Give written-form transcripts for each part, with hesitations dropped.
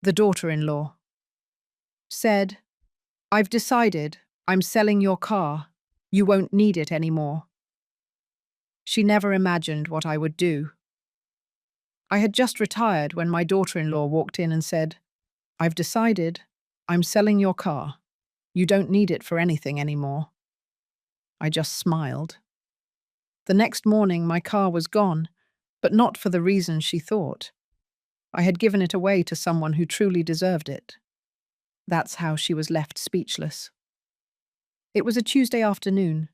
The daughter-in-law said, "I've decided I'm selling your car. You won't need it anymore." She never imagined what I would do. I had just retired when my daughter-in-law walked in and said, "I've decided I'm selling your car. You don't need it for anything anymore." I just smiled. The next morning, my car was gone, but not for the reason she thought. I had given it away to someone who truly deserved it. That's how she was left speechless. It was a Tuesday afternoon.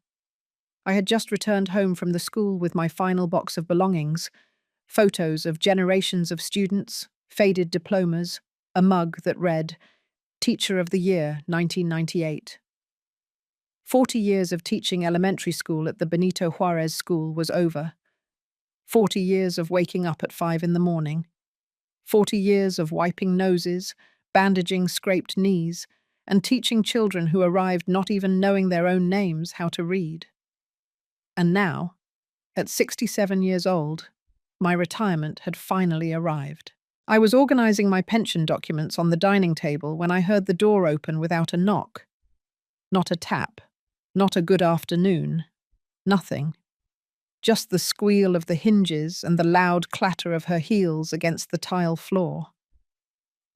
I had just returned home from the school with my final box of belongings, photos of generations of students, faded diplomas, a mug that read, "Teacher of the Year, 1998. 40 years of teaching elementary school at the Benito Juarez School was over. 40 years of waking up at 5 in the morning. 40 years of wiping noses, bandaging scraped knees, and teaching children who arrived not even knowing their own names how to read. And now, at 67 years old, my retirement had finally arrived. I was organizing my pension documents on the dining table when I heard the door open without a knock. Not a tap, not a good afternoon, nothing. Just the squeal of the hinges and the loud clatter of her heels against the tile floor.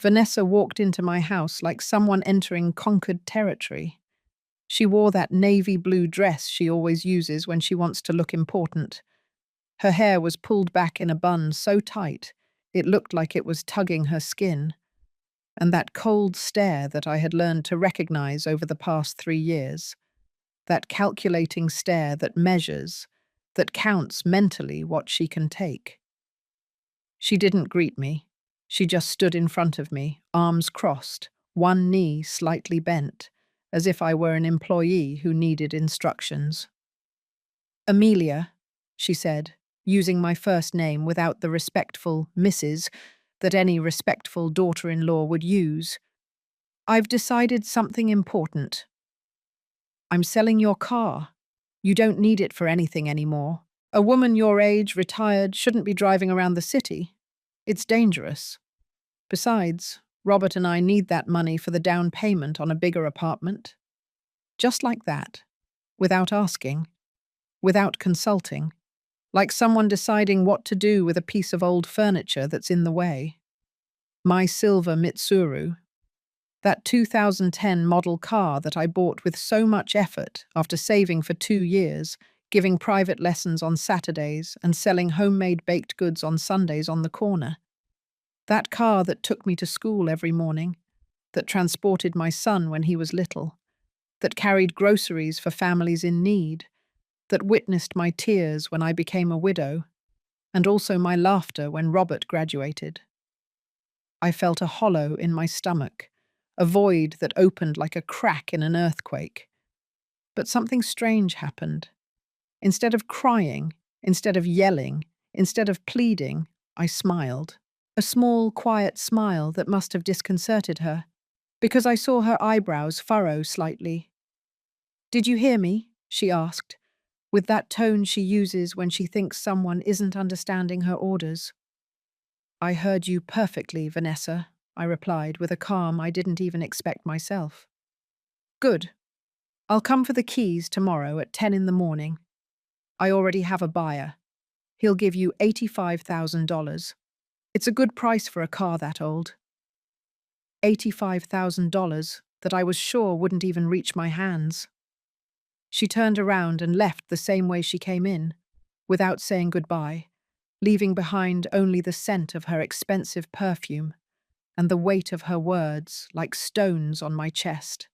Vanessa walked into my house like someone entering conquered territory. She wore that navy blue dress she always uses when she wants to look important. Her hair was pulled back in a bun so tight it looked like it was tugging her skin. And that cold stare that I had learned to recognize over the past 3 years. That calculating stare that measures, that counts mentally what she can take. She didn't greet me. She just stood in front of me, arms crossed, one knee slightly bent, as if I were an employee who needed instructions. "Amelia," she said, using my first name without the respectful Mrs. that any respectful daughter-in-law would use. "I've decided something important. I'm selling your car. You don't need it for anything anymore. A woman your age, retired, shouldn't be driving around the city. It's dangerous. Besides, Robert and I need that money for the down payment on a bigger apartment." Just like that, without asking, without consulting, like someone deciding what to do with a piece of old furniture that's in the way. My silver Mitsuru, that 2010 model car that I bought with so much effort after saving for 2 years, giving private lessons on Saturdays and selling homemade baked goods on Sundays on the corner. That car that took me to school every morning, that transported my son when he was little, that carried groceries for families in need, that witnessed my tears when I became a widow, and also my laughter when Robert graduated. I felt a hollow in my stomach, a void that opened like a crack in an earthquake. But something strange happened. Instead of crying, instead of yelling, instead of pleading, I smiled. A small, quiet smile that must have disconcerted her, because I saw her eyebrows furrow slightly. "Did you hear me?" she asked, with that tone she uses when she thinks someone isn't understanding her orders. "I heard you perfectly, Vanessa," I replied with a calm I didn't even expect myself. "Good. I'll come for the keys tomorrow at 10 in the morning. I already have a buyer. He'll give you $85,000. It's a good price for a car that old." $85,000 that I was sure wouldn't even reach my hands. She turned around and left the same way she came in, without saying goodbye, leaving behind only the scent of her expensive perfume and the weight of her words like stones on my chest.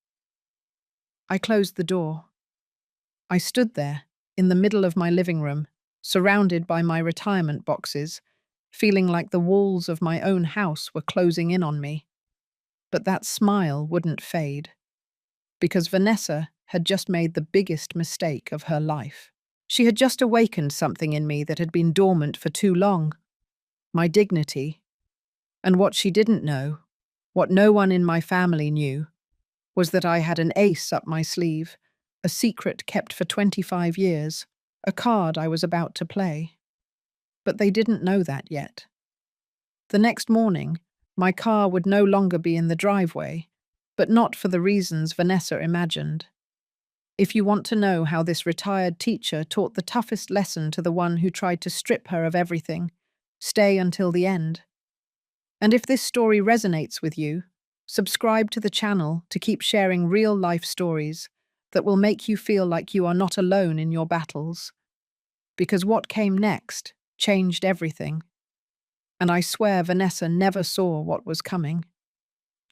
I closed the door. I stood there, in the middle of my living room, surrounded by my retirement boxes, feeling like the walls of my own house were closing in on me. But that smile wouldn't fade, because Vanessa had just made the biggest mistake of her life. She had just awakened something in me that had been dormant for too long. My dignity. And what she didn't know, what no one in my family knew, was that I had an ace up my sleeve, a secret kept for 25 years, a card I was about to play. But they didn't know that yet. The next morning, My car would no longer be in the driveway, but not for the reasons Vanessa imagined. If you want to know how this retired teacher taught the toughest lesson to the one who tried to strip her of everything, stay until the end. And if this story resonates with you, subscribe to the channel to keep sharing real-life stories that will make you feel like you are not alone in your battles. Because what came next changed everything. And I swear Vanessa never saw what was coming.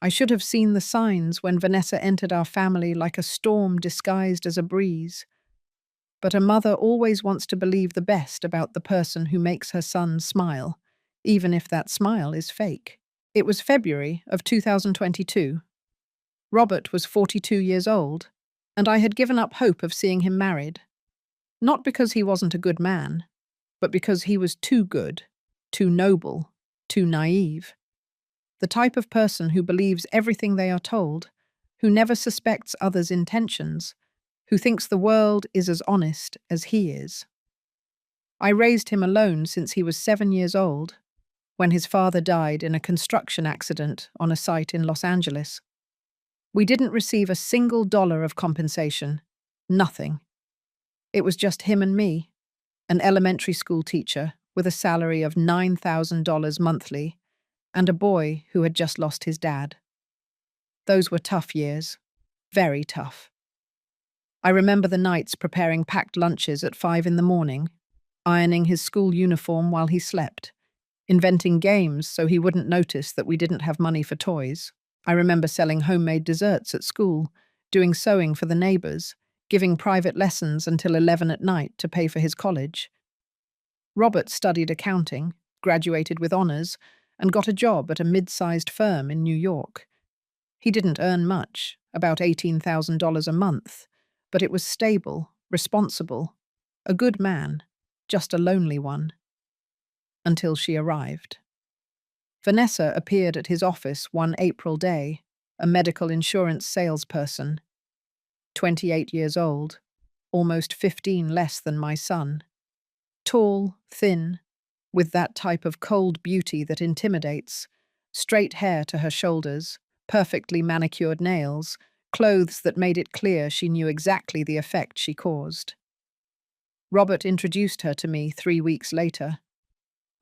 I should have seen the signs when Vanessa entered our family like a storm disguised as a breeze. But a mother always wants to believe the best about the person who makes her son smile, even if that smile is fake. It was February of 2022. Robert was 42 years old, and I had given up hope of seeing him married. Not because he wasn't a good man, but because he was too good, too noble, too naive. The type of person who believes everything they are told, who never suspects others' intentions, who thinks the world is as honest as he is. I raised him alone since he was 7 years old, when his father died in a construction accident on a site in Los Angeles. We didn't receive a single dollar of compensation. Nothing. It was just him and me, an elementary school teacher with a salary of $9,000 monthly, and a boy who had just lost his dad. Those were tough years. Very tough. I remember the nights preparing packed lunches at 5 in the morning, ironing his school uniform while he slept, inventing games so he wouldn't notice that we didn't have money for toys. I remember selling homemade desserts at school, doing sewing for the neighbors, giving private lessons until 11 at night to pay for his college. Robert studied accounting, graduated with honors, and got a job at a mid-sized firm in New York. He didn't earn much, about $18,000 a month, but it was stable, responsible, a good man, just a lonely one. Until she arrived. Vanessa appeared at his office one April day, a medical insurance salesperson. 28 years old, almost 15 less than my son. Tall, thin, with that type of cold beauty that intimidates, straight hair to her shoulders, perfectly manicured nails, clothes that made it clear she knew exactly the effect she caused. Robert introduced her to me 3 weeks later.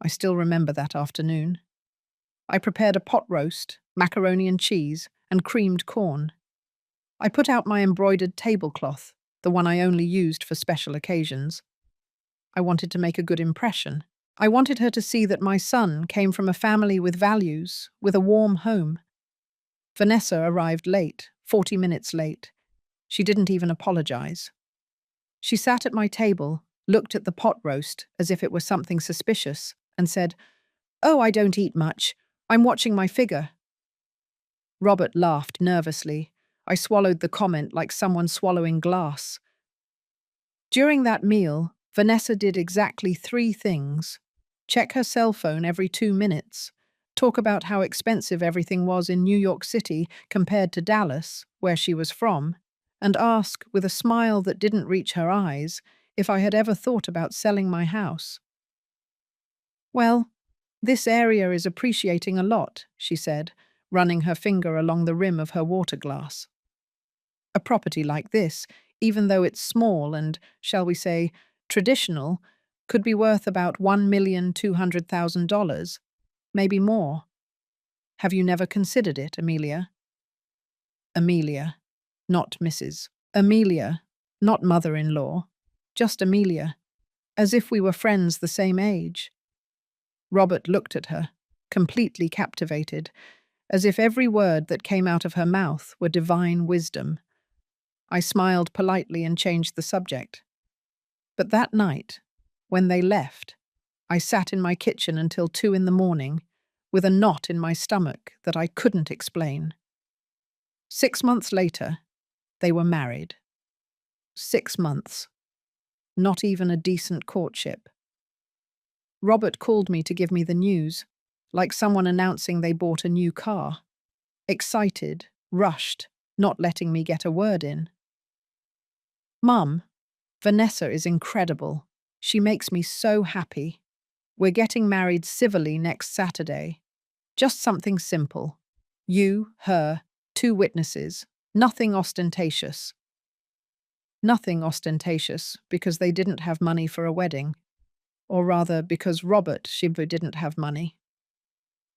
I still remember that afternoon. I prepared a pot roast, macaroni and cheese, and creamed corn. I put out my embroidered tablecloth, the one I only used for special occasions. I wanted to make a good impression. I wanted her to see that my son came from a family with values, with a warm home. Vanessa arrived late, 40 minutes late. She didn't even apologize. She sat at my table, looked at the pot roast as if it was something suspicious, and said, "Oh, I don't eat much. I'm watching my figure." Robert laughed nervously. I swallowed the comment like someone swallowing glass. During that meal, Vanessa did exactly 3 things. Check her cell phone every 2 minutes, talk about how expensive everything was in New York City compared to Dallas, where she was from, and ask, with a smile that didn't reach her eyes, if I had ever thought about selling my house. "Well, this area is appreciating a lot," she said, running her finger along the rim of her water glass. A property like this, even though it's small and, shall we say, traditional, could be worth about $1,200,000, maybe more. Have you never considered it, Amelia? Amelia, not Mrs. Amelia, not mother-in-law, just Amelia, as if we were friends the same age. Robert looked at her, completely captivated, as if every word that came out of her mouth were divine wisdom. I smiled politely and changed the subject. But that night, when they left, I sat in my kitchen until 2 in the morning, with a knot in my stomach that I couldn't explain. 6 months later, they were married. 6 months. Not even a decent courtship. Robert called me to give me the news, like someone announcing they bought a new car. Excited, rushed, not letting me get a word in. "Mum, Vanessa is incredible. She makes me so happy. We're getting married civilly next Saturday. Just something simple. You, her, two witnesses. Nothing ostentatious. Nothing ostentatious because they didn't have money for a wedding. Or rather, because Robert Shivu didn't have money.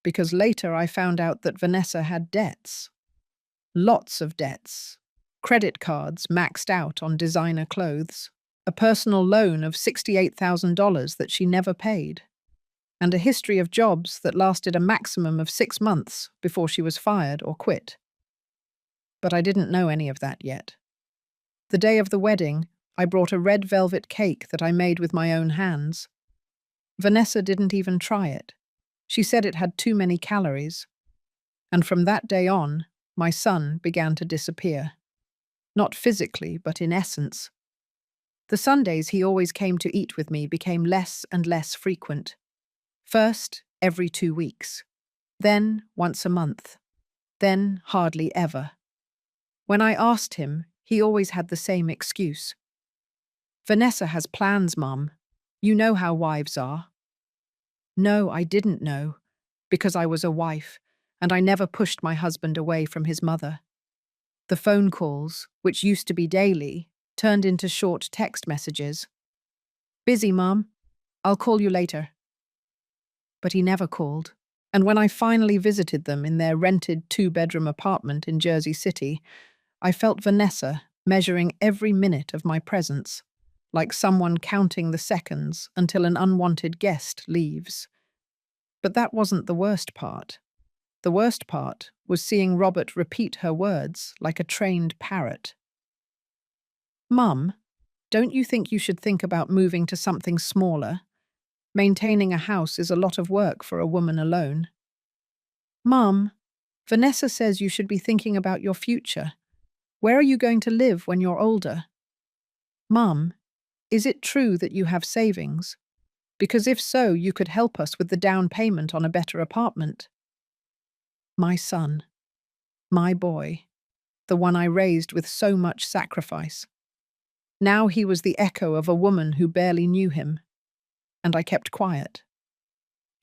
Because later I found out that Vanessa had debts. Lots of debts. Credit cards maxed out on designer clothes. A personal loan of $68,000 that she never paid. And a history of jobs that lasted a maximum of 6 months before she was fired or quit. But I didn't know any of that yet. The day of the wedding, I brought a red velvet cake that I made with my own hands. Vanessa didn't even try it. She said it had too many calories. And from that day on, my son began to disappear. Not physically, but in essence. The Sundays he always came to eat with me became less and less frequent. First, every 2 weeks. Then, once a month. Then, hardly ever. When I asked him, he always had the same excuse. Vanessa has plans, Mum. You know how wives are. No, I didn't know, because I was a wife, and I never pushed my husband away from his mother. The phone calls, which used to be daily, turned into short text messages. Busy, Mum. I'll call you later. But he never called, and when I finally visited them in their rented 2-bedroom apartment in Jersey City, I felt Vanessa measuring every minute of my presence, like someone counting the seconds until an unwanted guest leaves. But that wasn't the worst part. The worst part was seeing Robert repeat her words like a trained parrot. Mum, don't you think you should think about moving to something smaller? Maintaining a house is a lot of work for a woman alone. Mum, Vanessa says you should be thinking about your future. Where are you going to live when you're older? Mum, is it true that you have savings? Because if so, you could help us with the down payment on a better apartment. My son. My boy. The one I raised with so much sacrifice. Now he was the echo of a woman who barely knew him. And I kept quiet.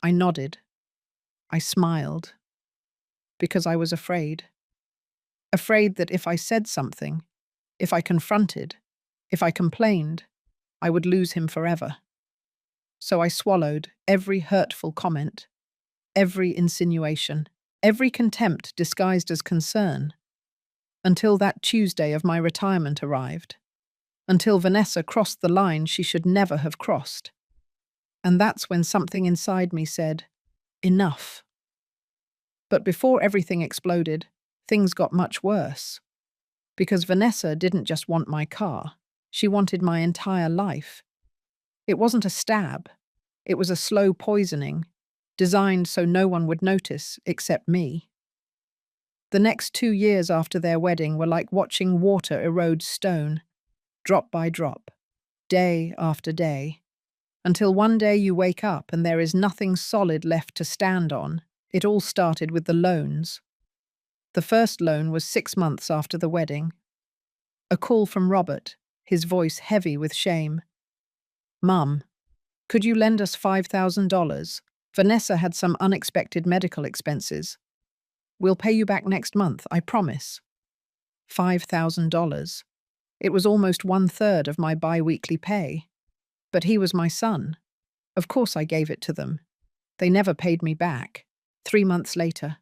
I nodded. I smiled. Because I was afraid. Afraid that if I said something, if I confronted, if I complained, I would lose him forever. So I swallowed every hurtful comment, every insinuation, every contempt disguised as concern, until that Tuesday of my retirement arrived, until Vanessa crossed the line she should never have crossed. And that's when something inside me said, enough. But before everything exploded, things got much worse. Because Vanessa didn't just want my car, she wanted my entire life. It wasn't a stab, it was a slow poisoning, designed so no one would notice except me. The next 2 years after their wedding were like watching water erode stone, drop by drop, day after day, until one day you wake up and there is nothing solid left to stand on. It all started with the loans. The first loan was 6 months after the wedding. A call from Robert, his voice heavy with shame. Mum, could you lend us $5,000? Vanessa had some unexpected medical expenses. We'll pay you back next month, I promise. $5,000. It was almost 1/3 of my bi-weekly pay. But he was my son. Of course I gave it to them. They never paid me back. 3 months later.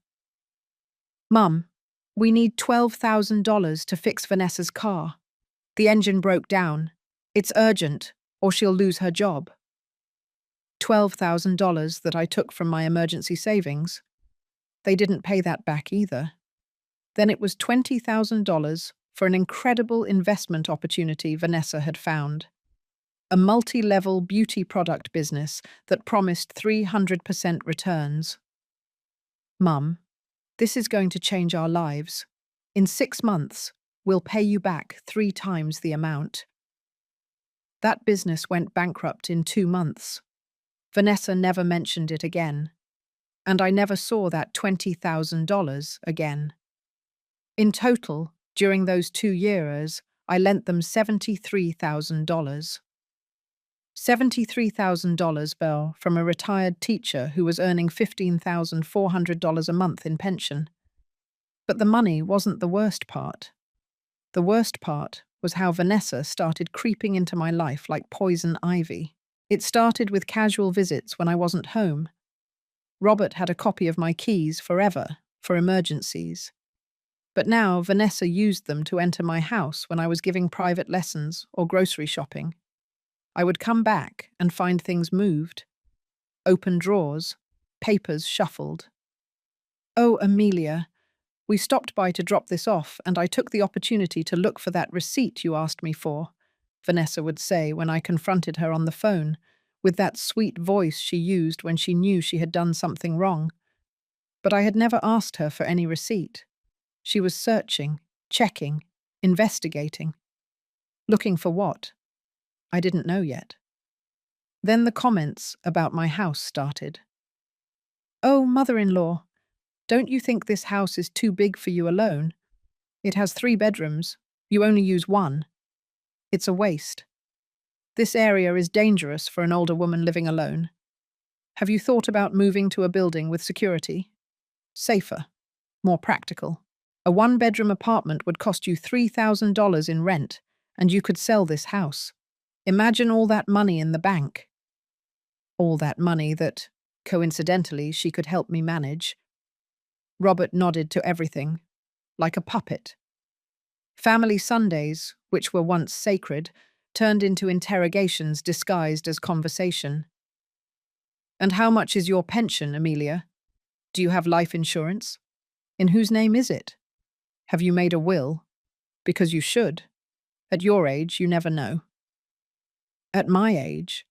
Mum, we need $12,000 to fix Vanessa's car. The engine broke down. It's urgent, or she'll lose her job. $12,000 that I took from my emergency savings. They didn't pay that back either. Then it was $20,000 for an incredible investment opportunity Vanessa had found. A multi-level beauty product business that promised 300% returns. Mum, this is going to change our lives. In 6 months, we'll pay you back 3 times the amount. That business went bankrupt in 2 months. Vanessa never mentioned it again. And I never saw that $20,000 again. In total, during those 2 years, I lent them $73,000. $73,000 bill from a retired teacher who was earning $15,400 a month in pension. But the money wasn't the worst part. The worst part was how Vanessa started creeping into my life like poison ivy. It started with casual visits when I wasn't home. Robert had a copy of my keys forever, for emergencies. But now Vanessa used them to enter my house when I was giving private lessons or grocery shopping. I would come back and find things moved. Open drawers, papers shuffled. "Oh, Amelia, we stopped by to drop this off and I took the opportunity to look for that receipt you asked me for," Vanessa would say when I confronted her on the phone, with that sweet voice she used when she knew she had done something wrong. But I had never asked her for any receipt. She was searching, checking, investigating. Looking for what? I didn't know yet. Then the comments about my house started. "Oh, mother-in-law, don't you think this house is too big for you alone? It has 3 bedrooms. You only use 1. It's a waste. This area is dangerous for an older woman living alone. Have you thought about moving to a building with security? Safer, more practical. A 1-bedroom apartment would cost you $3,000 in rent, and you could sell this house. Imagine all that money in the bank." All that money that, coincidentally, she could help me manage. Robert nodded to everything, like a puppet. Family Sundays, which were once sacred, turned into interrogations disguised as conversation. "And how much is your pension, Amelia? Do you have life insurance? In whose name is it? Have you made a will? Because you should. At your age, you never know." At my age?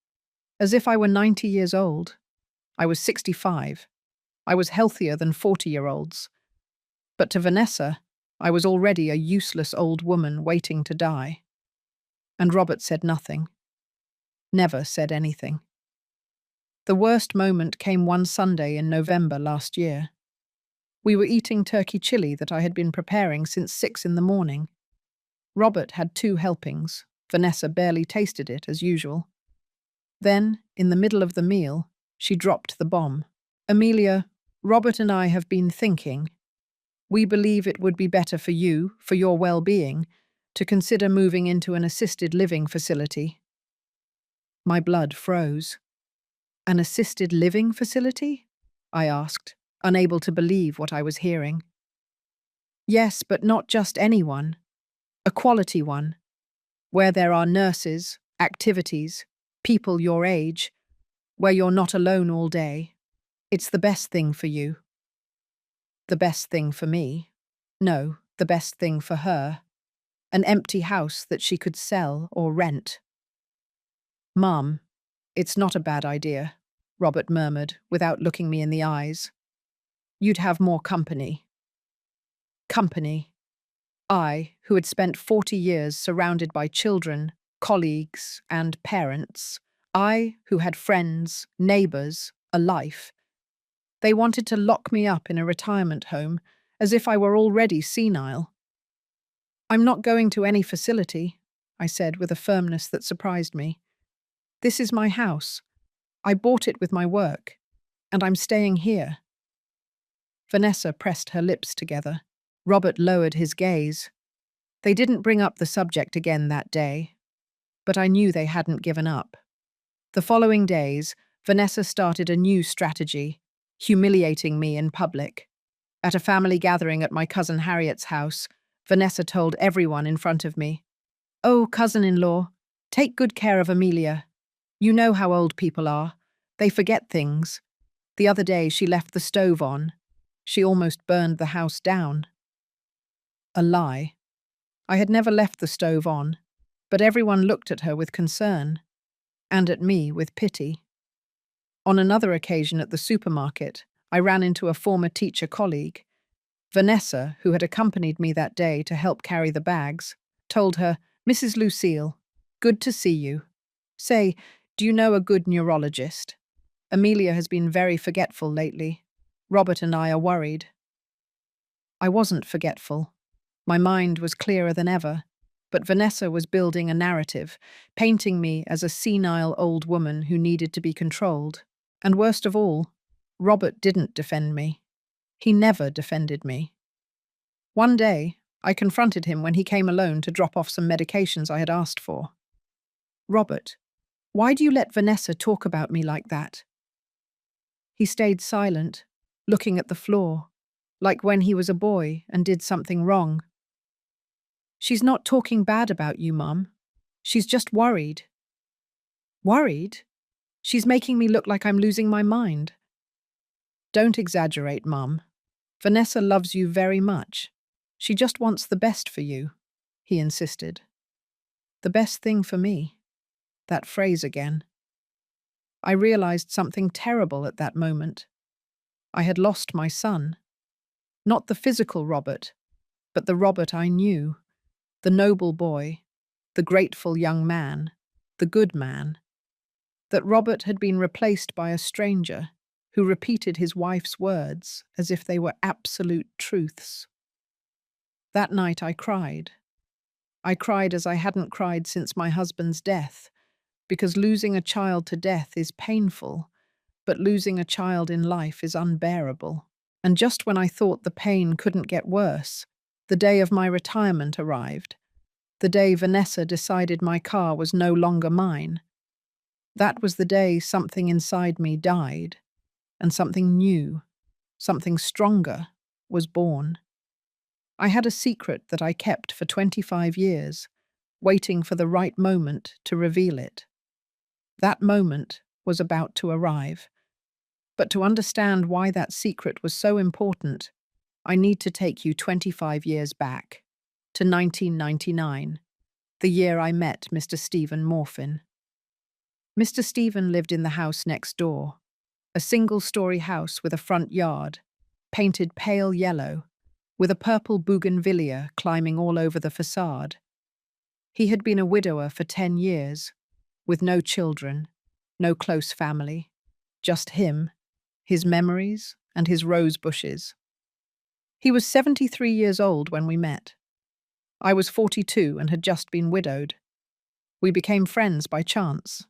As if I were 90 years old. I was 65. I was healthier than 40-year-olds. But to Vanessa, I was already a useless old woman waiting to die. And Robert said nothing. Never said anything. The worst moment came one Sunday in November last year. We were eating turkey chili that I had been preparing since 6 in the morning. Robert had 2 helpings. Vanessa barely tasted it, as usual. Then, in the middle of the meal, she dropped the bomb. "Amelia, Robert and I have been thinking. We believe it would be better for you, for your well-being, to consider moving into an assisted living facility." My blood froze. "An assisted living facility?" I asked, unable to believe what I was hearing. "Yes, but not just any one. A quality one, where there are nurses, activities, people your age, where you're not alone all day. It's the best thing for you." The best thing for me? No, the best thing for her. An empty house that she could sell or rent. "Mum, it's not a bad idea," Robert murmured, without looking me in the eyes. "You'd have more company." Company. I, who had spent 40 years surrounded by children, colleagues, and parents. I, who had friends, neighbors, a life. They wanted to lock me up in a retirement home, as if I were already senile. "I'm not going to any facility," I said with a firmness that surprised me. "This is my house. I bought it with my work, and I'm staying here." Vanessa pressed her lips together. Robert lowered his gaze. They didn't bring up the subject again that day, but I knew they hadn't given up. The following days, Vanessa started a new strategy, humiliating me in public. At a family gathering at my cousin Harriet's house, Vanessa told everyone in front of me, "Oh, cousin-in-law, take good care of Amelia. You know how old people are. They forget things. The other day she left the stove on. She almost burned the house down." A lie. I had never left the stove on, but everyone looked at her with concern, and at me with pity. On another occasion at the supermarket, I ran into a former teacher colleague. Vanessa, who had accompanied me that day to help carry the bags, told her, "Mrs. Lucille, good to see you. Say, do you know a good neurologist? Amelia has been very forgetful lately. Robert and I are worried." I wasn't forgetful. My mind was clearer than ever. But Vanessa was building a narrative, painting me as a senile old woman who needed to be controlled. And worst of all, Robert didn't defend me. He never defended me. One day, I confronted him when he came alone to drop off some medications I had asked for. "Robert, why do you let Vanessa talk about me like that?" He stayed silent, looking at the floor, like when he was a boy and did something wrong. "She's not talking bad about you, Mum. She's just worried." "Worried? She's making me look like I'm losing my mind." "Don't exaggerate, Mum. Vanessa loves you very much. She just wants the best for you," he insisted. The best thing for me. That phrase again. I realized something terrible at that moment. I had lost my son. Not the physical Robert, but the Robert I knew. The noble boy, the grateful young man, the good man. That Robert had been replaced by a stranger who repeated his wife's words as if they were absolute truths. That night I cried. I cried as I hadn't cried since my husband's death, because losing a child to death is painful, but losing a child in life is unbearable. And just when I thought the pain couldn't get worse, the day of my retirement arrived. The day Vanessa decided my car was no longer mine. That was the day something inside me died, and something new, something stronger, was born. I had a secret that I kept for 25 years, waiting for the right moment to reveal it. That moment was about to arrive. But to understand why that secret was so important, I need to take you 25 years back, to 1999, the year I met Mr. Stephen Morfin. Mr. Stephen lived in the house next door, a single-story house with a front yard, painted pale yellow, with a purple bougainvillea climbing all over the facade. He had been a widower for 10 years, with no children, no close family, just him, his memories, and his rose bushes. He was 73 years old when we met. I was 42 and had just been widowed. We became friends by chance.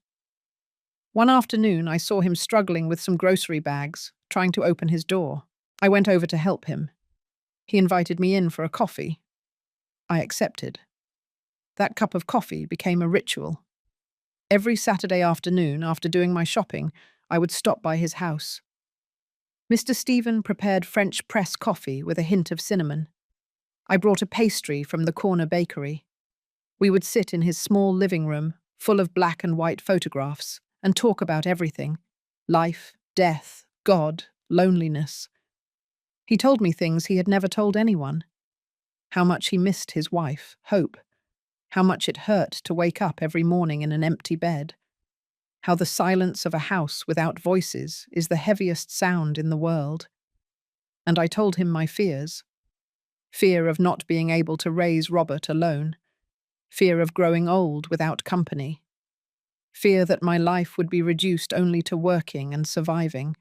One afternoon, I saw him struggling with some grocery bags, trying to open his door. I went over to help him. He invited me in for a coffee. I accepted. That cup of coffee became a ritual. Every Saturday afternoon, after doing my shopping, I would stop by his house. Mr. Stephen prepared French press coffee with a hint of cinnamon. I brought a pastry from the corner bakery. We would sit in his small living room, full of black and white photographs, and talk about everything: life, death, God, loneliness. He told me things he had never told anyone. How much he missed his wife, Hope. How much it hurt to wake up every morning in an empty bed. How the silence of a house without voices is the heaviest sound in the world. And I told him my fears. Fear of not being able to raise Robert alone. Fear of growing old without company. Fear that my life would be reduced only to working and surviving.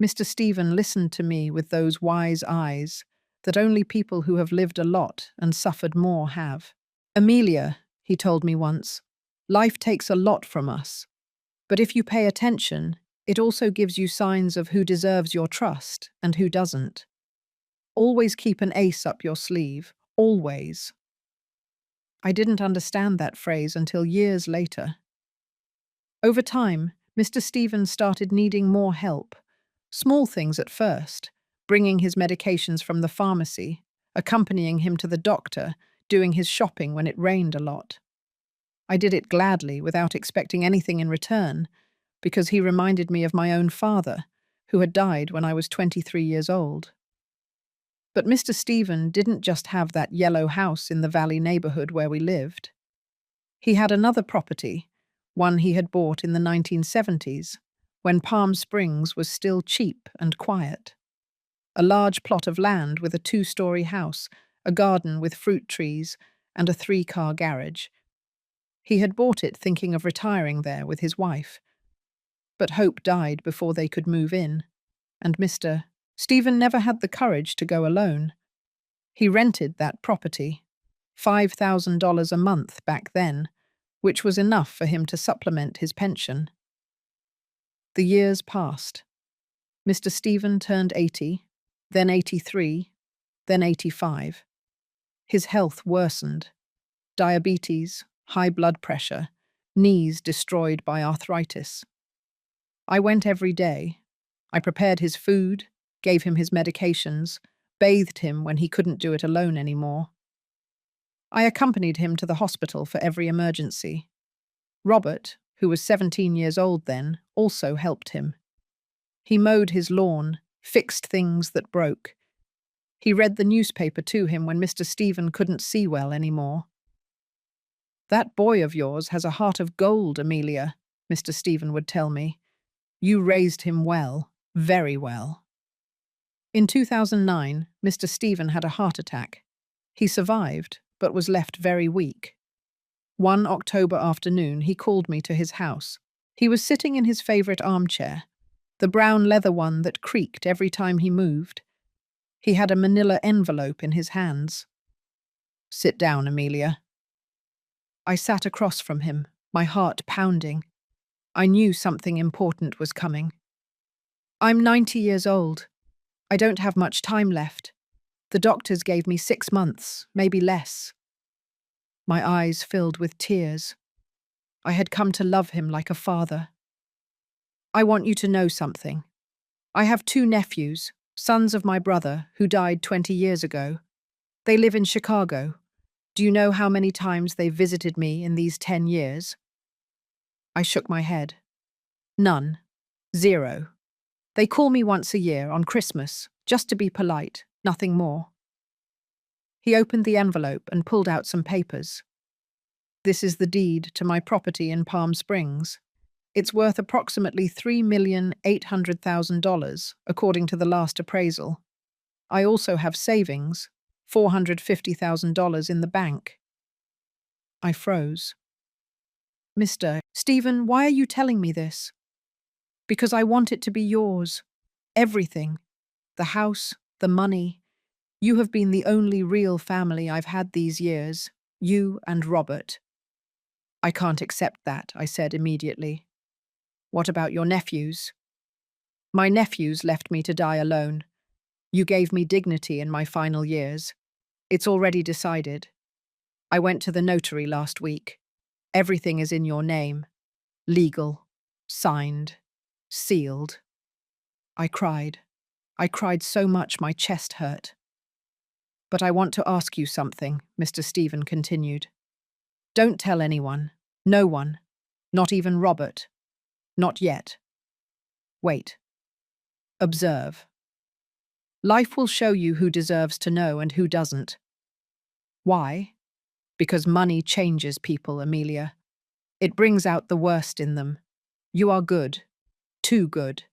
Mr. Stephen listened to me with those wise eyes that only people who have lived a lot and suffered more have. "Amelia," he told me once, "life takes a lot from us. But if you pay attention, it also gives you signs of who deserves your trust and who doesn't. Always keep an ace up your sleeve. Always." I didn't understand that phrase until years later. Over time, Mr. Stevens started needing more help. Small things at first, bringing his medications from the pharmacy, accompanying him to the doctor, doing his shopping when it rained a lot. I did it gladly, without expecting anything in return, because he reminded me of my own father, who had died when I was 23 years old. But Mr. Stephen didn't just have that yellow house in the Valley neighborhood where we lived. He had another property, one he had bought in the 1970s, when Palm Springs was still cheap and quiet. A large plot of land with a 2-story house, a garden with fruit trees, and a 3-car garage. He had bought it thinking of retiring there with his wife. But Hope died before they could move in, and Mr. Stephen never had the courage to go alone. He rented that property. $5,000 a month back then, which was enough for him to supplement his pension. The years passed. Mr. Stephen turned 80, then 83, then 85. His health worsened. Diabetes, high blood pressure, knees destroyed by arthritis. I went every day. I prepared his food, gave him his medications, bathed him when he couldn't do it alone anymore. I accompanied him to the hospital for every emergency. Robert, who was 17 years old then, also helped him. He mowed his lawn, fixed things that broke. He read the newspaper to him when Mr. Stephen couldn't see well anymore. "That boy of yours has a heart of gold, Amelia," Mr. Stephen would tell me. "You raised him well, very well." In 2009, Mr. Stephen had a heart attack. He survived, but was left very weak. One October afternoon, he called me to his house. He was sitting in his favorite armchair, the brown leather one that creaked every time he moved. He had a manila envelope in his hands. "Sit down, Amelia." I sat across from him, my heart pounding. I knew something important was coming. "I'm 90 years old. I don't have much time left. The doctors gave me 6 months, maybe less." My eyes filled with tears. I had come to love him like a father. "I want you to know something. I have 2 nephews, sons of my brother, who died 20 years ago. They live in Chicago. Do you know how many times they've visited me in these 10 years? I shook my head. "None. 0. They call me once a year, on Christmas, just to be polite, nothing more." He opened the envelope and pulled out some papers. "This is the deed to my property in Palm Springs. It's worth approximately $3,800,000, according to the last appraisal. I also have savings, $450,000 in the bank." I froze. "Mr. Stephen, why are you telling me this?" "Because I want it to be yours. Everything. The house, the money. You have been the only real family I've had these years, you and Robert." "I can't accept that," I said immediately. "What about your nephews?" "My nephews left me to die alone. You gave me dignity in my final years. It's already decided. I went to the notary last week. Everything is in your name. Legal. Signed. Sealed." I cried. I cried so much my chest hurt. "But I want to ask you something," Mr. Stephen continued. "Don't tell anyone. No one. Not even Robert. Not yet. Wait. Observe. Life will show you who deserves to know and who doesn't. Why? Because money changes people, Amelia. It brings out the worst in them. You are good. Too good.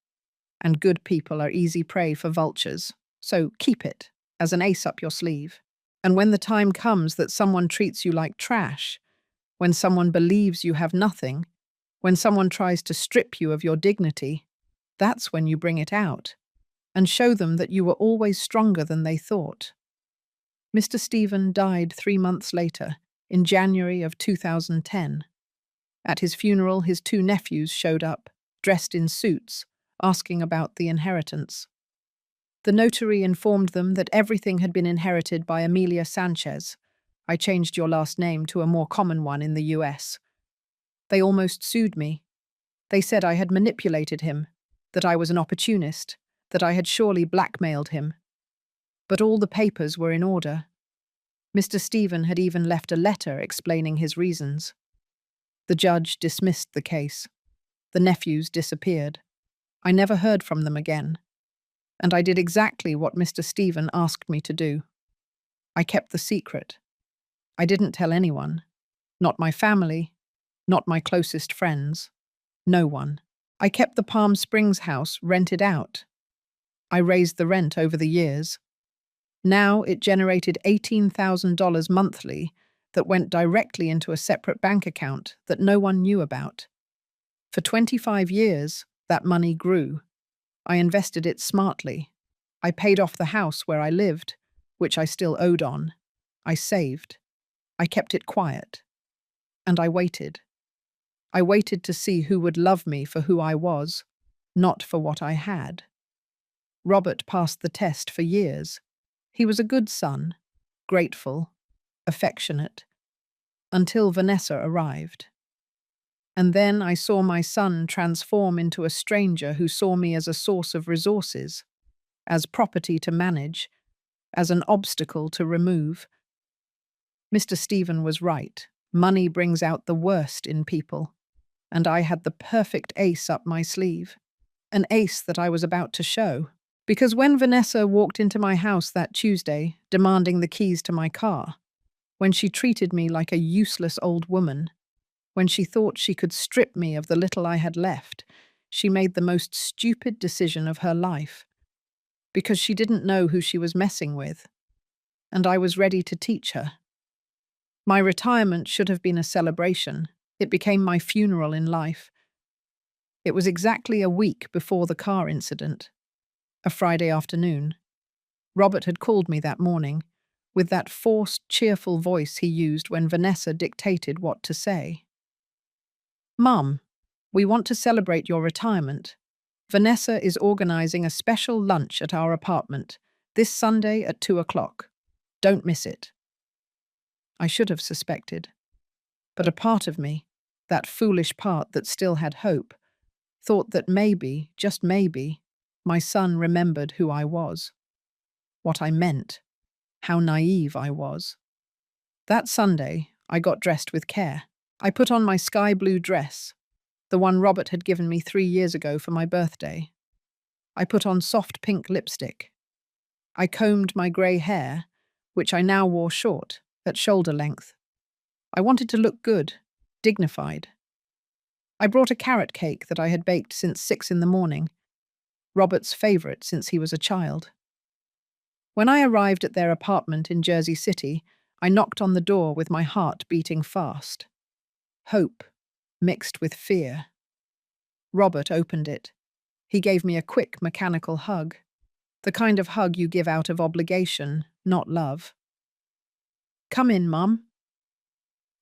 And good people are easy prey for vultures. So keep it as an ace up your sleeve. And when the time comes that someone treats you like trash, when someone believes you have nothing, when someone tries to strip you of your dignity, that's when you bring it out and show them that you were always stronger than they thought." Mr. Stephen died 3 months later, in January of 2010. At his funeral, his 2 nephews showed up, dressed in suits, asking about the inheritance. The notary informed them that everything had been inherited by Amelia Sanchez. I changed your last name to a more common one in the US. They almost sued me. They said I had manipulated him, that I was an opportunist, that I had surely blackmailed him. But all the papers were in order. Mr. Stephen had even left a letter explaining his reasons. The judge dismissed the case. The nephews disappeared. I never heard from them again. And I did exactly what Mr. Stephen asked me to do. I kept the secret. I didn't tell anyone. Not my family. Not my closest friends. No one. I kept the Palm Springs house rented out. I raised the rent over the years. Now it generated $18,000 monthly that went directly into a separate bank account that no one knew about. For 25 years, that money grew. I invested it smartly. I paid off the house where I lived, which I still owed on. I saved. I kept it quiet. And I waited. I waited to see who would love me for who I was, not for what I had. Robert passed the test for years. He was a good son, grateful, affectionate, until Vanessa arrived. And then I saw my son transform into a stranger who saw me as a source of resources, as property to manage, as an obstacle to remove. Mr. Stephen was right. Money brings out the worst in people, and I had the perfect ace up my sleeve, an ace that I was about to show. Because when Vanessa walked into my house that Tuesday, demanding the keys to my car, when she treated me like a useless old woman, when she thought she could strip me of the little I had left, she made the most stupid decision of her life. Because she didn't know who she was messing with, and I was ready to teach her. My retirement should have been a celebration. It became my funeral in life. It was exactly a week before the car incident, a Friday afternoon. Robert had called me that morning, with that forced, cheerful voice he used when Vanessa dictated what to say. "Mum, we want to celebrate your retirement. Vanessa is organizing a special lunch at our apartment this Sunday at 2 o'clock. Don't miss it." I should have suspected, but a part of me, that foolish part that still had hope, thought that maybe, just maybe, my son remembered who I was, what I meant, how naive I was. That Sunday, I got dressed with care. I put on my sky blue dress, the one Robert had given me 3 years ago for my birthday. I put on soft pink lipstick. I combed my grey hair, which I now wore short, at shoulder length. I wanted to look good, dignified. I brought a carrot cake that I had baked since 6 in the morning, Robert's favourite since he was a child. When I arrived at their apartment in Jersey City, I knocked on the door with my heart beating fast. Hope, mixed with fear. Robert opened it. He gave me a quick, mechanical hug. The kind of hug you give out of obligation, not love. "Come in, Mum."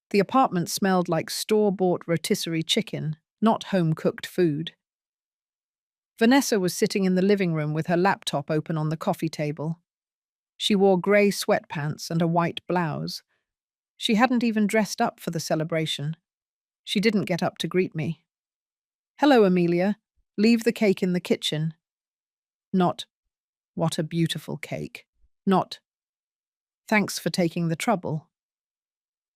The apartment smelled like store-bought rotisserie chicken, not home-cooked food. Vanessa was sitting in the living room with her laptop open on the coffee table. She wore grey sweatpants and a white blouse. She hadn't even dressed up for the celebration. She didn't get up to greet me. "Hello, Amelia. Leave the cake in the kitchen." Not, "What a beautiful cake." Not, "Thanks for taking the trouble."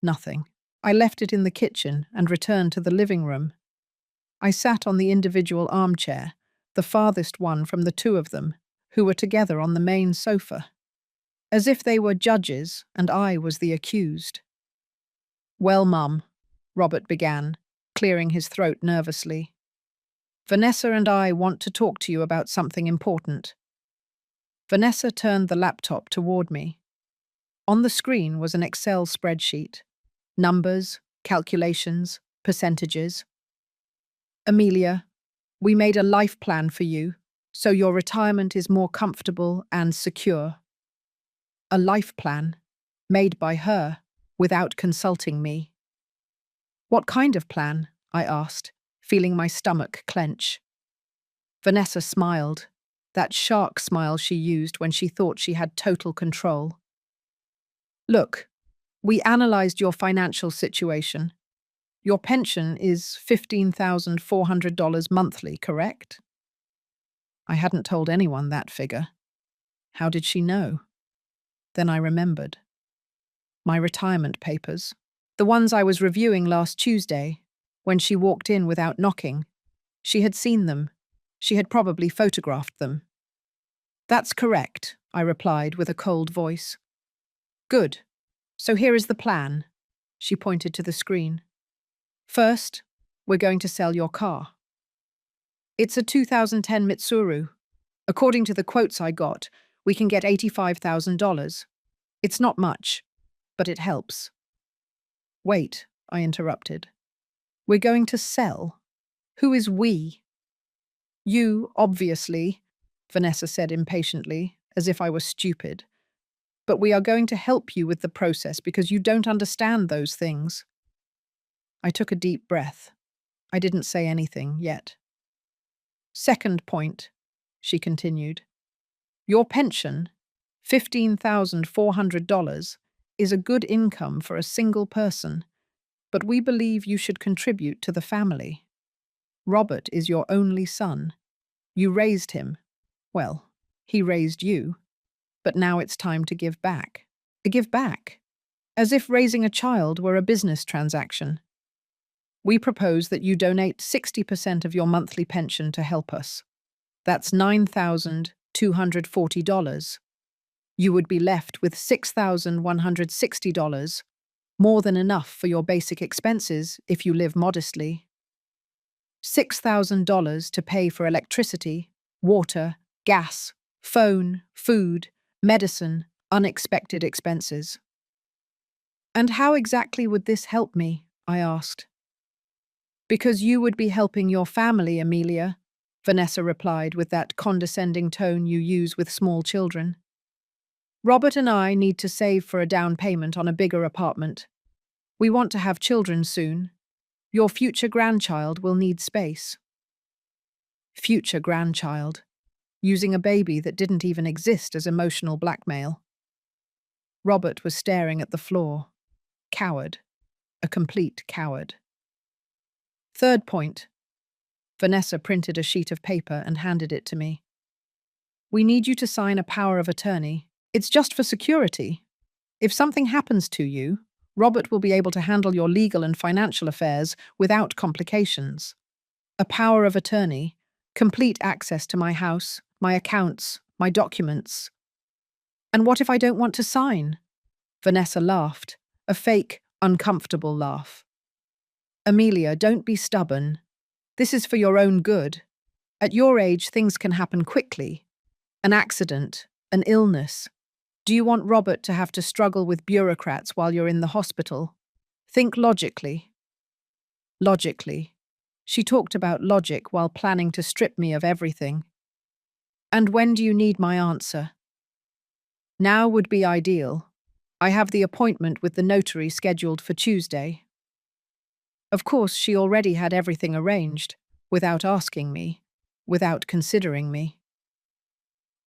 Nothing. I left it in the kitchen and returned to the living room. I sat on the individual armchair, the farthest one from the two of them, who were together on the main sofa, as if they were judges and I was the accused. "Well, Mum," Robert began, clearing his throat nervously. "Vanessa and I want to talk to you about something important." Vanessa turned the laptop toward me. On the screen was an Excel spreadsheet. Numbers, calculations, percentages. "Amelia, we made a life plan for you, so your retirement is more comfortable and secure." A life plan, made by her, without consulting me. "What kind of plan?" I asked, feeling my stomach clench. Vanessa smiled, that shark smile she used when she thought she had total control. "Look, we analyzed your financial situation. Your pension is $15,400 monthly, correct?" I hadn't told anyone that figure. How did she know? Then I remembered. My retirement papers. The ones I was reviewing last Tuesday, when she walked in without knocking. She had seen them. She had probably photographed them. "That's correct," I replied with a cold voice. "Good. So here is the plan." She pointed to the screen. "First, we're going to sell your car. It's a 2010 Mitsuru. According to the quotes I got, we can get $85,000. It's not much, but it helps." "Wait," I interrupted. "We're going to sell? Who is we?" "You, obviously," Vanessa said impatiently, as if I were stupid. But we are going to help you with the process because you don't understand those things. I took a deep breath. I didn't say anything yet. Second point, she continued. Your pension, $15,400, is a good income for a single person, but we believe you should contribute to the family. Robert is your only son. You raised him. Well, he raised you. But now it's time to give back. Give back. As if raising a child were a business transaction. We propose that you donate 60% of your monthly pension to help us. That's $9,240. You would be left with $6,160, more than enough for your basic expenses if you live modestly. $6,000 to pay for electricity, water, gas, phone, food, medicine, unexpected expenses. And how exactly would this help me? I asked. Because you would be helping your family, Amelia, Vanessa replied with that condescending tone you use with small children. Robert and I need to save for a down payment on a bigger apartment. We want to have children soon. Your future grandchild will need space. Future grandchild. Using a baby that didn't even exist as emotional blackmail. Robert was staring at the floor. Coward. A complete coward. Third point. Vanessa printed a sheet of paper and handed it to me. We need you to sign a power of attorney. It's just for security. If something happens to you, Robert will be able to handle your legal and financial affairs without complications. A power of attorney, complete access to my house, my accounts, my documents. And what if I don't want to sign? Vanessa laughed, a fake, uncomfortable laugh. Amelia, don't be stubborn. This is for your own good. At your age, things can happen quickly. An accident, an illness. Do you want Robert to have to struggle with bureaucrats while you're in the hospital? Think logically. Logically. She talked about logic while planning to strip me of everything. And when do you need my answer? Now would be ideal. I have the appointment with the notary scheduled for Tuesday. Of course, she already had everything arranged, without asking me, without considering me.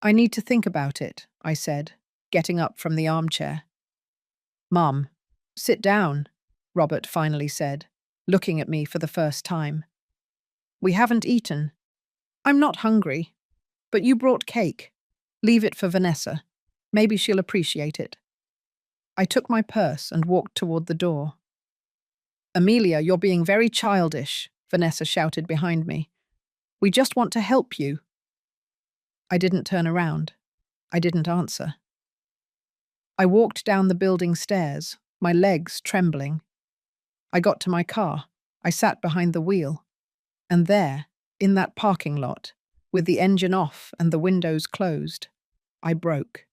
I need to think about it, I said, getting up from the armchair. Mum, sit down, Robert finally said, looking at me for the first time. We haven't eaten. I'm not hungry, but you brought cake. Leave it for Vanessa. Maybe she'll appreciate it. I took my purse and walked toward the door. Amelia, you're being very childish, Vanessa shouted behind me. We just want to help you. I didn't turn around. I didn't answer. I walked down the building stairs, my legs trembling. I got to my car. I sat behind the wheel. And there, in that parking lot, with the engine off and the windows closed, I broke.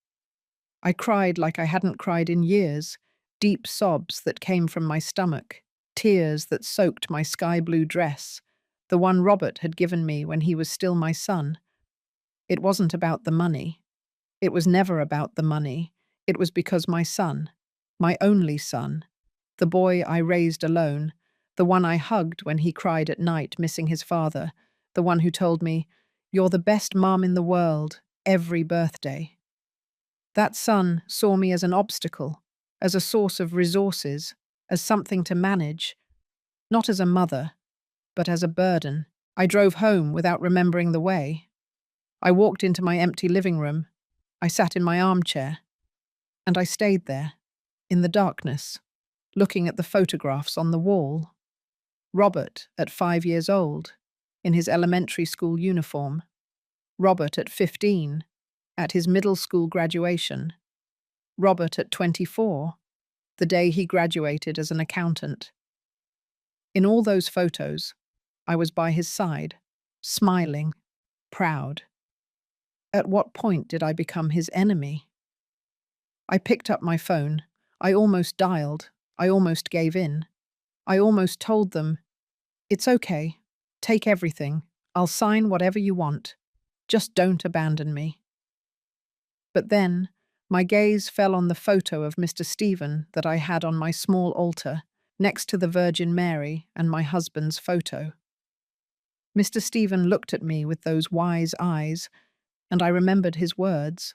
I cried like I hadn't cried in years, deep sobs that came from my stomach, tears that soaked my sky-blue dress, the one Robert had given me when he was still my son. It wasn't about the money. It was never about the money. It was because my son, my only son, the boy I raised alone, the one I hugged when he cried at night missing his father, the one who told me, "You're the best mom in the world," every birthday. That son saw me as an obstacle, as a source of resources, as something to manage, not as a mother, but as a burden. I drove home without remembering the way. I walked into my empty living room. I sat in my armchair. And I stayed there, in the darkness, looking at the photographs on the wall. Robert at 5 years old, in his elementary school uniform. Robert at 15, at his middle school graduation. Robert at 24, the day he graduated as an accountant. In all those photos, I was by his side, smiling, proud. At what point did I become his enemy? I picked up my phone. I almost dialed. I almost gave in. I almost told them, "It's okay. Take everything. I'll sign whatever you want. Just don't abandon me." But then, My gaze fell on the photo of Mr. Stephen that I had on my small altar, next to the Virgin Mary and my husband's photo. Mr. Stephen looked at me with those wise eyes, and I remembered his words.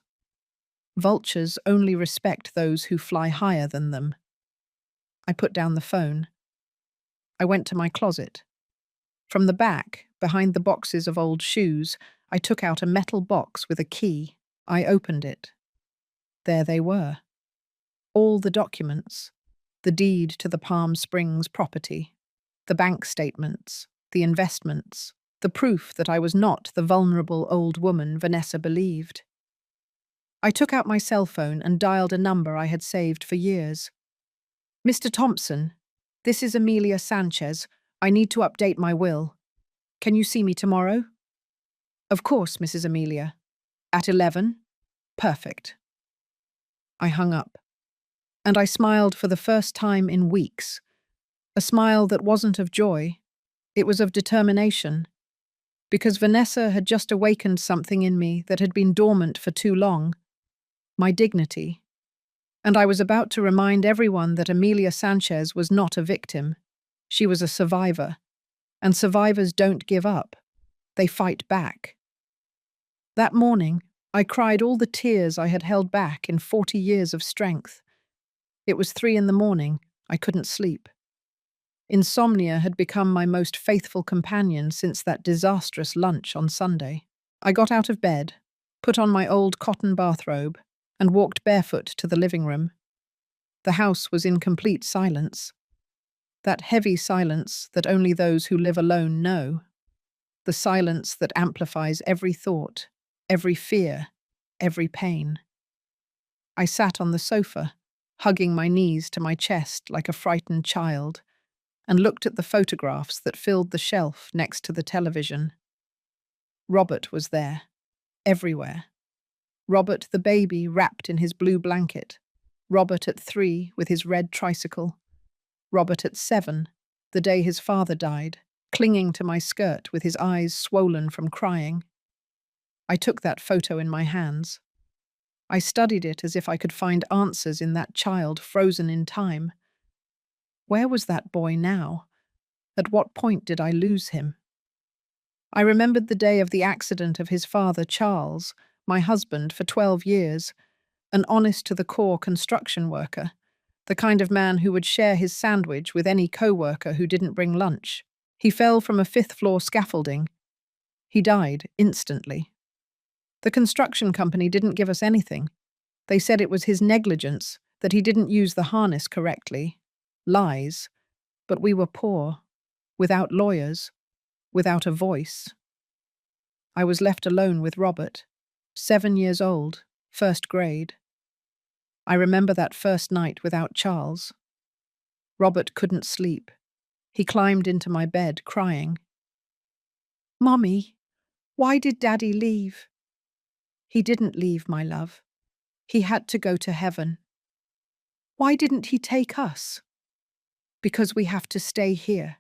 Vultures only respect those who fly higher than them. I put down the phone. I went to my closet. From the back, behind the boxes of old shoes, I took out a metal box with a key. I opened it. There they were. All the documents. The deed to the Palm Springs property. The bank statements. The investments. The proof that I was not the vulnerable old woman Vanessa believed. I took out my cell phone and dialed a number I had saved for years. Mr. Thompson, this is Amelia Sanchez. I need to update my will. Can you see me tomorrow? Of course, Mrs. Amelia. At 11? Perfect. I hung up, and I smiled for the first time in weeks. A smile that wasn't of joy. It was of determination. Because Vanessa had just awakened something in me that had been dormant for too long. My dignity. And I was about to remind everyone that Amelia Sanchez was not a victim. She was a survivor. And survivors don't give up. They fight back. That morning, I cried all the tears I had held back in 40 years of strength. It was 3 a.m. I couldn't sleep. Insomnia had become my most faithful companion since that disastrous lunch on Sunday. I got out of bed, put on my old cotton bathrobe, and walked barefoot to the living room. The house was in complete silence. That heavy silence that only those who live alone know. The silence that amplifies every thought, every fear, every pain. I sat on the sofa, hugging my knees to my chest like a frightened child, and looked at the photographs that filled the shelf next to the television. Robert was there, everywhere. Robert the baby wrapped in his blue blanket. Robert at 3 with his red tricycle. Robert at 7, the day his father died, clinging to my skirt with his eyes swollen from crying. I took that photo in my hands. I studied it as if I could find answers in that child frozen in time. Where was that boy now? At what point did I lose him? I remembered the day of the accident of his father, Charles, my husband for 12 years, an honest-to-the-core construction worker, the kind of man who would share his sandwich with any co-worker who didn't bring lunch. He fell from a 5th-floor scaffolding. He died instantly. The construction company didn't give us anything. They said it was his negligence, that he didn't use the harness correctly. Lies. But we were poor, without lawyers, without a voice. I was left alone with Robert, 7 years old, 1st grade. I remember that first night without Charles. Robert couldn't sleep. He climbed into my bed, crying. "Mommy, why did Daddy leave?" "He didn't leave, my love. He had to go to heaven." "Why didn't he take us?" "Because we have to stay here,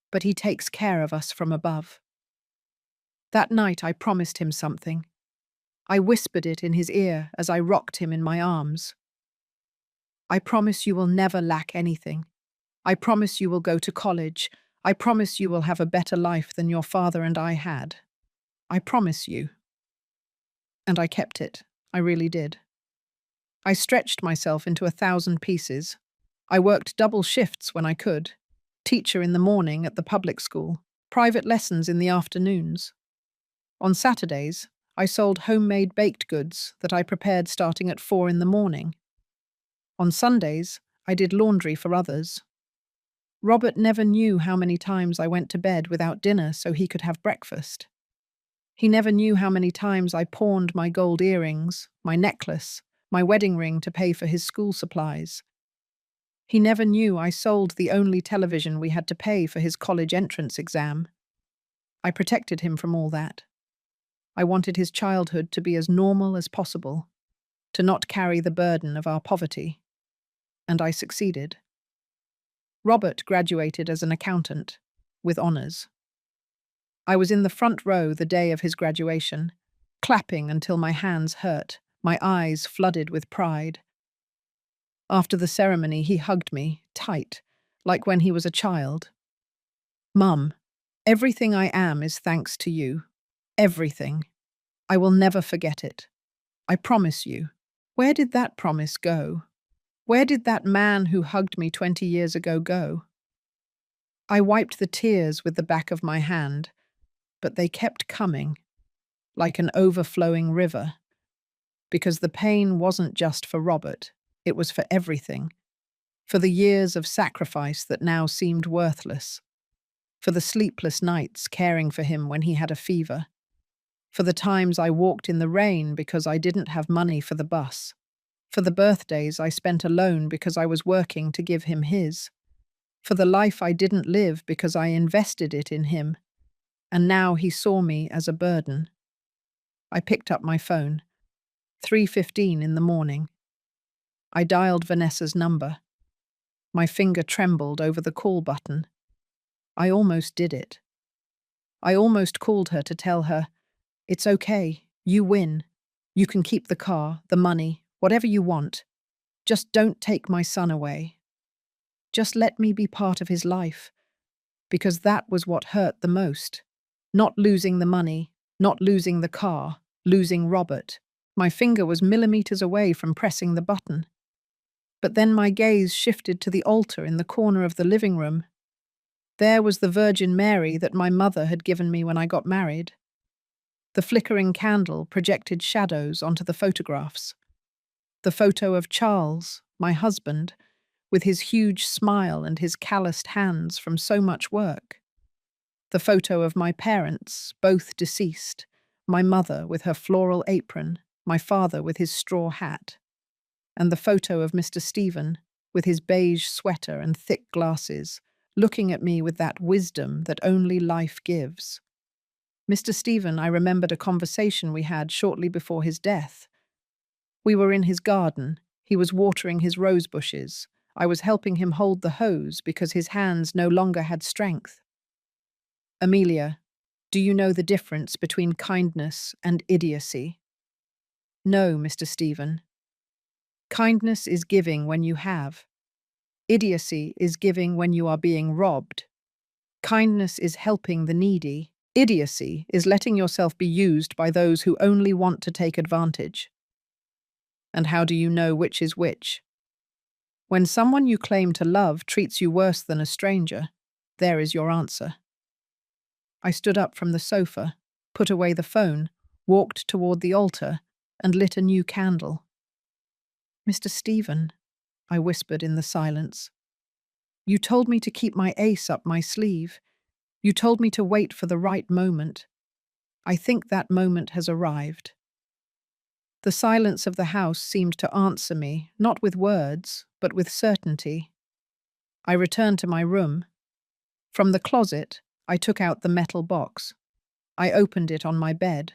but he takes care of us from above." That night I promised him something. I whispered it in his ear as I rocked him in my arms. "I promise you will never lack anything. I promise you will go to college. I promise you will have a better life than your father and I had. I promise you." And I kept it. I really did. I stretched myself into 1,000 pieces. I worked double shifts when I could. Teacher in the morning at the public school, private lessons in the afternoons. On Saturdays, I sold homemade baked goods that I prepared starting at 4 in the morning. On Sundays, I did laundry for others. Robert never knew how many times I went to bed without dinner so he could have breakfast. He never knew how many times I pawned my gold earrings, my necklace, my wedding ring to pay for his school supplies. He never knew I sold the only television we had to pay for his college entrance exam. I protected him from all that. I wanted his childhood to be as normal as possible, to not carry the burden of our poverty. And I succeeded. Robert graduated as an accountant, with honors. I was in the front row the day of his graduation, clapping until my hands hurt, my eyes flooded with pride. After the ceremony, he hugged me, tight, like when he was a child. Mum, everything I am is thanks to you. Everything. I will never forget it. I promise you. Where did that promise go? Where did that man who hugged me 20 years ago go? I wiped the tears with the back of my hand, but they kept coming, like an overflowing river, because the pain wasn't just for Robert, it was for everything, for the years of sacrifice that now seemed worthless, for the sleepless nights caring for him when he had a fever, for the times I walked in the rain because I didn't have money for the bus, for the birthdays I spent alone because I was working to give him his, for the life I didn't live because I invested it in him, and now he saw me as a burden. I picked up my phone. 3:15 in the morning. I dialed Vanessa's number. My finger trembled over the call button. I almost did it. I almost called her to tell her, "It's okay, you win. You can keep the car, the money, whatever you want. Just don't take my son away. Just let me be part of his life." Because that was what hurt the most. Not losing the money, not losing the car, losing Robert. My finger was millimeters away from pressing the button. But then my gaze shifted to the altar in the corner of the living room. There was the Virgin Mary that my mother had given me when I got married. The flickering candle projected shadows onto the photographs. The photo of Charles, my husband, with his huge smile and his calloused hands from so much work. The photo of my parents, both deceased, my mother with her floral apron, my father with his straw hat, and the photo of Mr. Stephen with his beige sweater and thick glasses, looking at me with that wisdom that only life gives. Mr. Stephen, I remembered a conversation we had shortly before his death. We were in his garden. He was watering his rose bushes. I was helping him hold the hose because his hands no longer had strength. "Amelia, do you know the difference between kindness and idiocy?" "No, Mr. Stephen. Kindness is giving when you have. Idiocy is giving when you are being robbed. Kindness is helping the needy. Idiocy is letting yourself be used by those who only want to take advantage." "And how do you know which is which?" "When someone you claim to love treats you worse than a stranger, there is your answer." I stood up from the sofa, put away the phone, walked toward the altar, and lit a new candle. "Mr. Stephen," I whispered in the silence, "you told me to keep my ace up my sleeve. You told me to wait for the right moment. I think that moment has arrived." The silence of the house seemed to answer me, not with words, but with certainty. I returned to my room. From the closet, I took out the metal box. I opened it on my bed.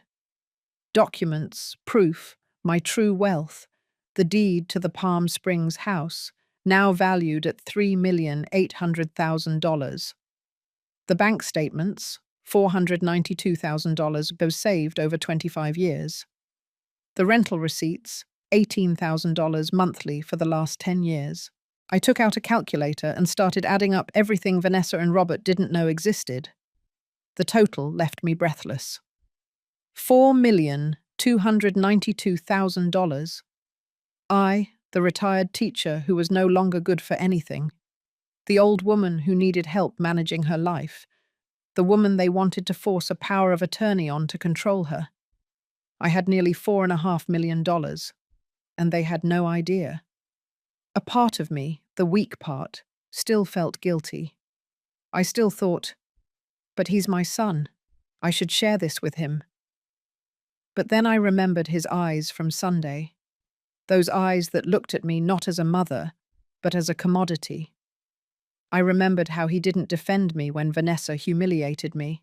Documents, proof, my true wealth, the deed to the Palm Springs house, now valued at $3,800,000. The bank statements, $492,000 saved over 25 years. The rental receipts, $18,000 monthly for the last 10 years. I took out a calculator and started adding up everything Vanessa and Robert didn't know existed. The total left me breathless. $4,292,000. I, the retired teacher who was no longer good for anything. The old woman who needed help managing her life. The woman they wanted to force a power of attorney on to control her. I had nearly $4.5 million, and they had no idea. A part of me, the weak part, still felt guilty. I still thought, but he's my son. I should share this with him. But then I remembered his eyes from Sunday. Those eyes that looked at me not as a mother, but as a commodity. I remembered how he didn't defend me when Vanessa humiliated me.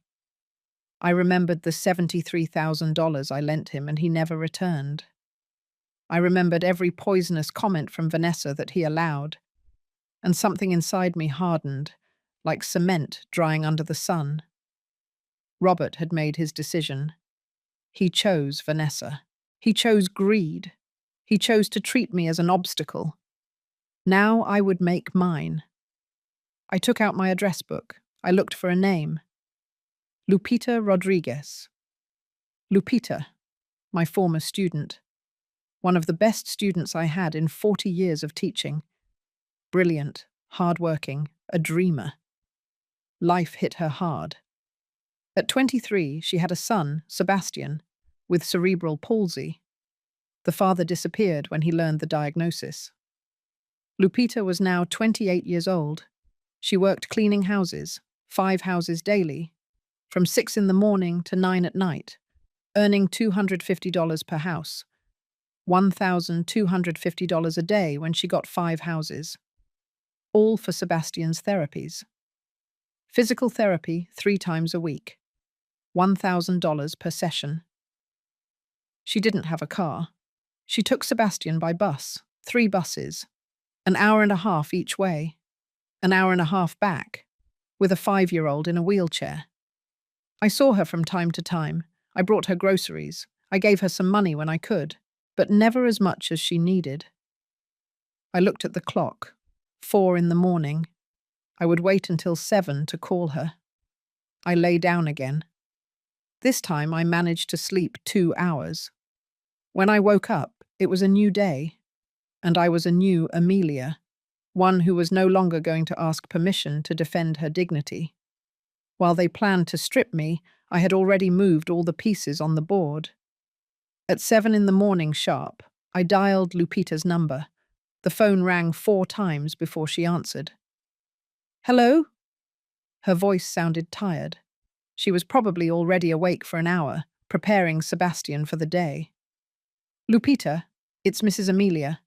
I remembered the $73,000 I lent him and he never returned. I remembered every poisonous comment from Vanessa that he allowed, and something inside me hardened, like cement drying under the sun. Robert had made his decision. He chose Vanessa. He chose greed. He chose to treat me as an obstacle. Now I would make mine. I took out my address book. I looked for a name. Lupita Rodriguez. Lupita, my former student. One of the best students I had in 40 years of teaching. Brilliant, hardworking, a dreamer. Life hit her hard. At 23, she had a son, Sebastian, with cerebral palsy. The father disappeared when he learned the diagnosis. Lupita was now 28 years old. She worked cleaning houses, 5 houses daily, from 6 in the morning to 9 at night, earning $250 per house, $1,250 a day when she got 5 houses, all for Sebastian's therapies. Physical therapy 3 times a week, $1,000 per session. She didn't have a car. She took Sebastian by bus, 3 buses, an hour and a half each way, an hour and a half back, with a 5-year-old in a wheelchair. I saw her from time to time. I brought her groceries. I gave her some money when I could, but never as much as she needed. I looked at the clock. 4 in the morning. I would wait until 7 to call her. I lay down again. This time I managed to sleep 2 hours. When I woke up, it was a new day, and I was a new Amelia, one who was no longer going to ask permission to defend her dignity. While they planned to strip me, I had already moved all the pieces on the board. At 7 in the morning sharp, I dialed Lupita's number. The phone rang 4 times before she answered. "Hello?" Her voice sounded tired. She was probably already awake for an hour, preparing Sebastian for the day. "Lupita, it's Mrs. Amelia."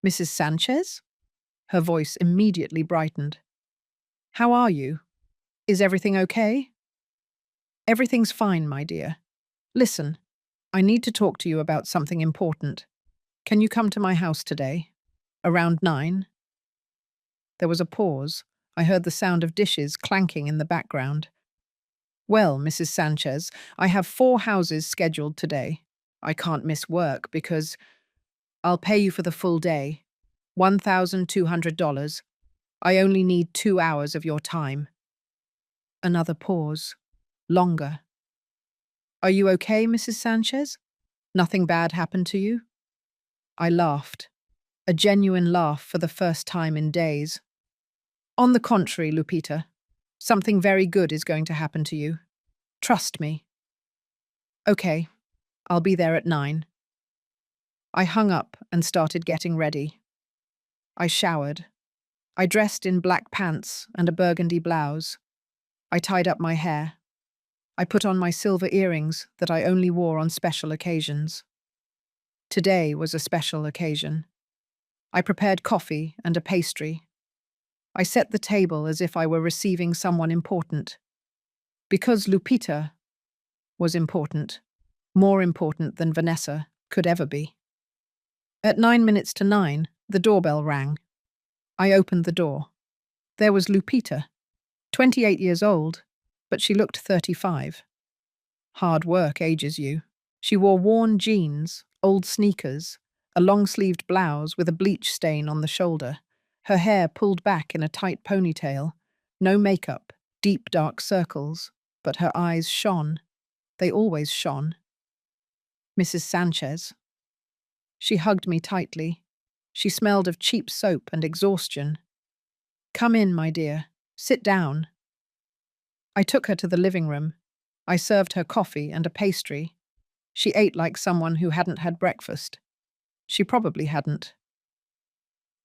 "Mrs. Sanchez?" Her voice immediately brightened. "How are you? Is everything okay?" "Everything's fine, my dear. Listen, I need to talk to you about something important. Can you come to my house today? Around 9? There was a pause. I heard the sound of dishes clanking in the background. "Well, Mrs. Sanchez, I have 4 houses scheduled today. I can't miss work because I'll pay you for the full day. $1,200. I only need 2 hours of your time." Another pause. Longer. "Are you okay, Mrs. Sanchez? Nothing bad happened to you?" I laughed. A genuine laugh for the first time in days. "On the contrary, Lupita, something very good is going to happen to you. Trust me." "Okay, I'll be there at 9. I hung up and started getting ready. I showered. I dressed in black pants and a burgundy blouse. I tied up my hair. I put on my silver earrings that I only wore on special occasions. Today was a special occasion. I prepared coffee and a pastry. I set the table as if I were receiving someone important. Because Lupita was important, more important than Vanessa could ever be. At 9 minutes to 9, the doorbell rang. I opened the door. There was Lupita, 28 years old, but she looked 35. Hard work ages you. She wore worn jeans, old sneakers, a long-sleeved blouse with a bleach stain on the shoulder, her hair pulled back in a tight ponytail, no makeup, deep dark circles, but her eyes shone. They always shone. "Mrs. Sanchez." She hugged me tightly. She smelled of cheap soap and exhaustion. "Come in, my dear. Sit down." I took her to the living room. I served her coffee and a pastry. She ate like someone who hadn't had breakfast. She probably hadn't.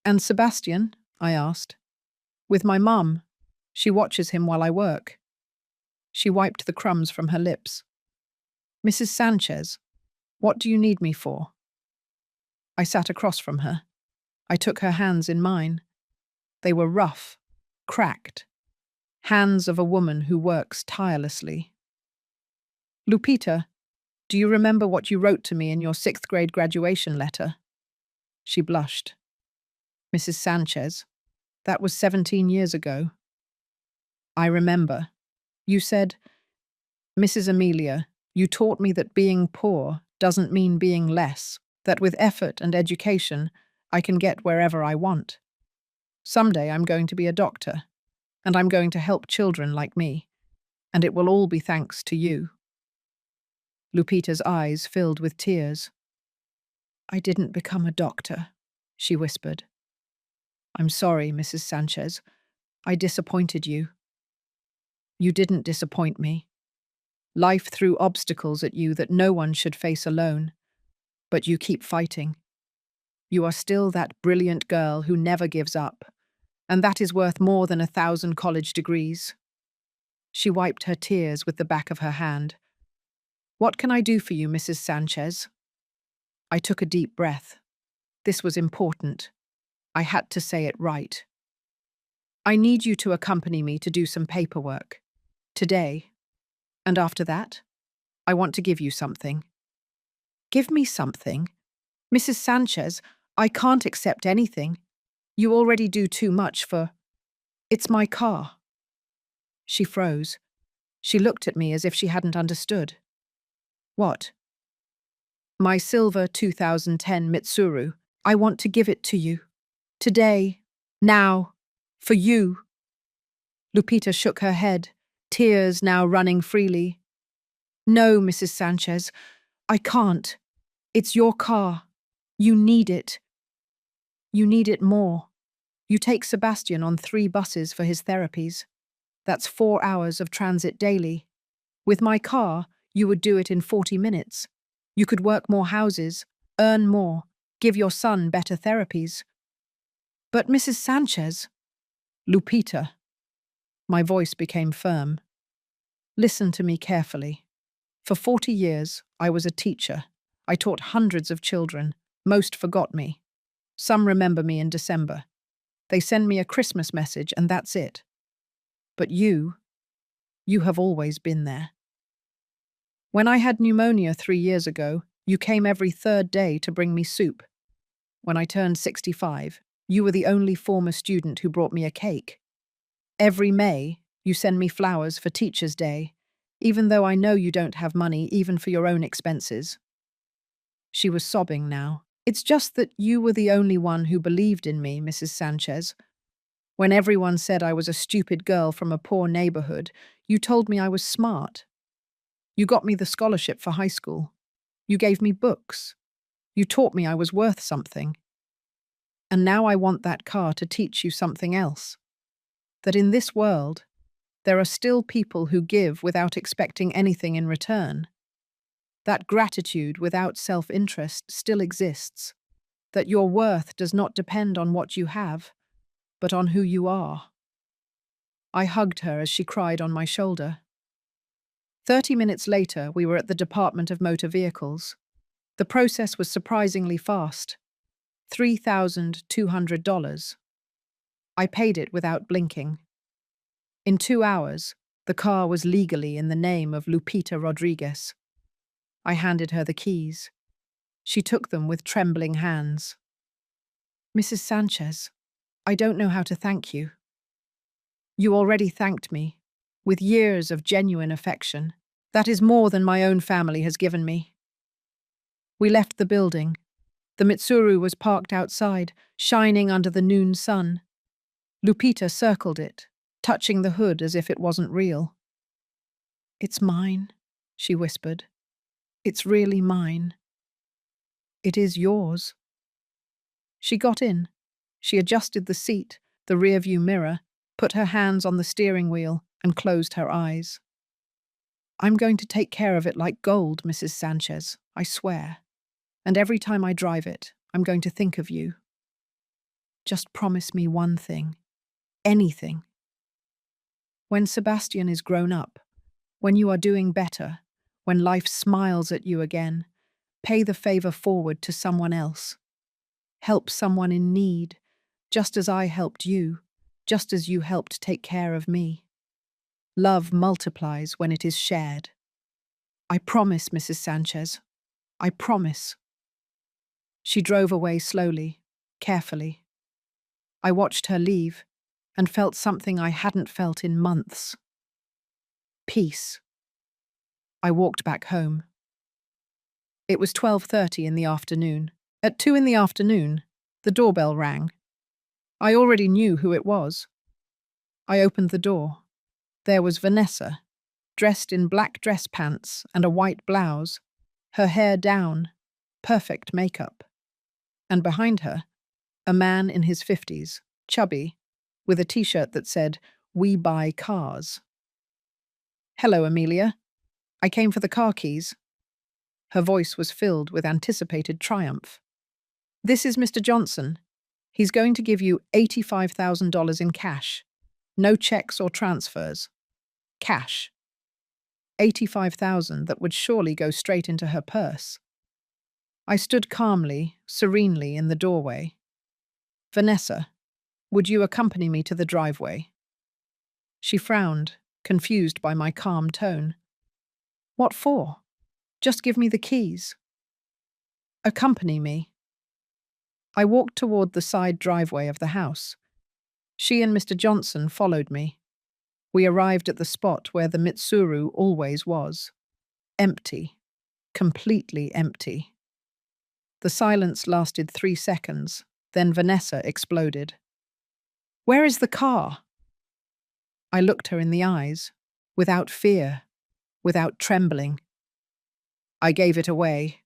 "And Sebastian?" I asked. "With my mum. She watches him while I work." She wiped the crumbs from her lips. "Mrs. Sanchez, what do you need me for?" I sat across from her. I took her hands in mine. They were rough, cracked. Hands of a woman who works tirelessly. "Lupita, do you remember what you wrote to me in your 6th grade graduation letter?" She blushed. "Mrs. Sanchez, that was 17 years ago." "I remember. You said, 'Mrs. Amelia, you taught me that being poor doesn't mean being less, that with effort and education, I can get wherever I want. Someday I'm going to be a doctor, and I'm going to help children like me, and it will all be thanks to you. Lupita's eyes filled with tears. I didn't become a doctor, she whispered. I'm sorry, Mrs. Sanchez. I disappointed you. You didn't disappoint me. Life threw obstacles at you that no one should face alone, but you keep fighting. You are still that brilliant girl who never gives up, and that is worth more than 1,000 college degrees. She wiped her tears with the back of her hand. What can I do for you, Mrs. Sanchez? I took a deep breath. This was important. I had to say it right. I need you to accompany me to do some paperwork. Today. And after that, I want to give you something. Give me something? Mrs. Sanchez, I can't accept anything. You already do too much for… It's my car. She froze. She looked at me as if she hadn't understood. What? My silver 2010 Mitsuru. I want to give it to you. Today. Now. For you. Lupita shook her head, tears now running freely. No, Mrs. Sanchez, I can't. It's your car. You need it. You need it more. You take Sebastian on 3 buses for his therapies. That's 4 hours of transit daily. With my car, you would do it in 40 minutes. You could work more houses, earn more, give your son better therapies. But Mrs. Sanchez… Lupita. My voice became firm. Listen to me carefully. For 40 years, I was a teacher. I taught hundreds of children. Most forgot me. Some remember me in December. They send me a Christmas message and that's it. But you have always been there. When I had pneumonia 3 years ago, you came every 3rd day to bring me soup. When I turned 65, you were the only former student who brought me a cake. Every May, you send me flowers for Teacher's Day, even though I know you don't have money even for your own expenses. She was sobbing now. It's just that you were the only one who believed in me, Mrs. Sanchez. When everyone said I was a stupid girl from a poor neighborhood, you told me I was smart. You got me the scholarship for high school. You gave me books. You taught me I was worth something. And now I want that car to teach you something else. That in this world, there are still people who give without expecting anything in return. That gratitude without self-interest still exists. That your worth does not depend on what you have, but on who you are. I hugged her as she cried on my shoulder. 30 minutes later, we were at the Department of Motor Vehicles. The process was surprisingly fast. $3,200. I paid it without blinking. In 2 hours, the car was legally in the name of Lupita Rodriguez. I handed her the keys. She took them with trembling hands. Mrs. Sanchez, I don't know how to thank you. You already thanked me, with years of genuine affection. That is more than my own family has given me. We left the building. The Mitsuru was parked outside, shining under the noon sun. Lupita circled it, touching the hood as if it wasn't real. It's mine, she whispered. It's really mine. It is yours. She got in. She adjusted the seat, the rearview mirror, put her hands on the steering wheel, and closed her eyes. I'm going to take care of it like gold, Mrs. Sanchez, I swear. And every time I drive it, I'm going to think of you. Just promise me one thing. Anything. When Sebastian is grown up, when you are doing better, when life smiles at you again, pay the favor forward to someone else. Help someone in need, just as I helped you, just as you helped take care of me. Love multiplies when it is shared. I promise, Mrs. Sanchez. I promise. She drove away slowly, carefully. I watched her leave and felt something I hadn't felt in months. Peace. I walked back home. It was 12:30 in the afternoon. At 2 in the afternoon, the doorbell rang. I already knew who it was. I opened the door. There was Vanessa, dressed in black dress pants and a white blouse, her hair down, perfect makeup. And behind her, a man in his 50s, chubby, with a t-shirt that said, "We buy cars." "Hello, Amelia. I came for the car keys." Her voice was filled with anticipated triumph. "This is Mr. Johnson. He's going to give you $85,000 in cash. No checks or transfers. Cash. 85,000 that would surely go straight into her purse. I stood calmly, serenely in the doorway. "Vanessa, would you accompany me to the driveway?" She frowned, confused by my calm tone. "What for? Just give me the keys." "Accompany me." I walked toward the side driveway of the house. She and Mr. Johnson followed me. We arrived at the spot where the Mitsuru always was. Empty. Completely empty. The silence lasted 3 seconds, then Vanessa exploded. "Where is the car?" I looked her in the eyes, without fear, without trembling. "I gave it away."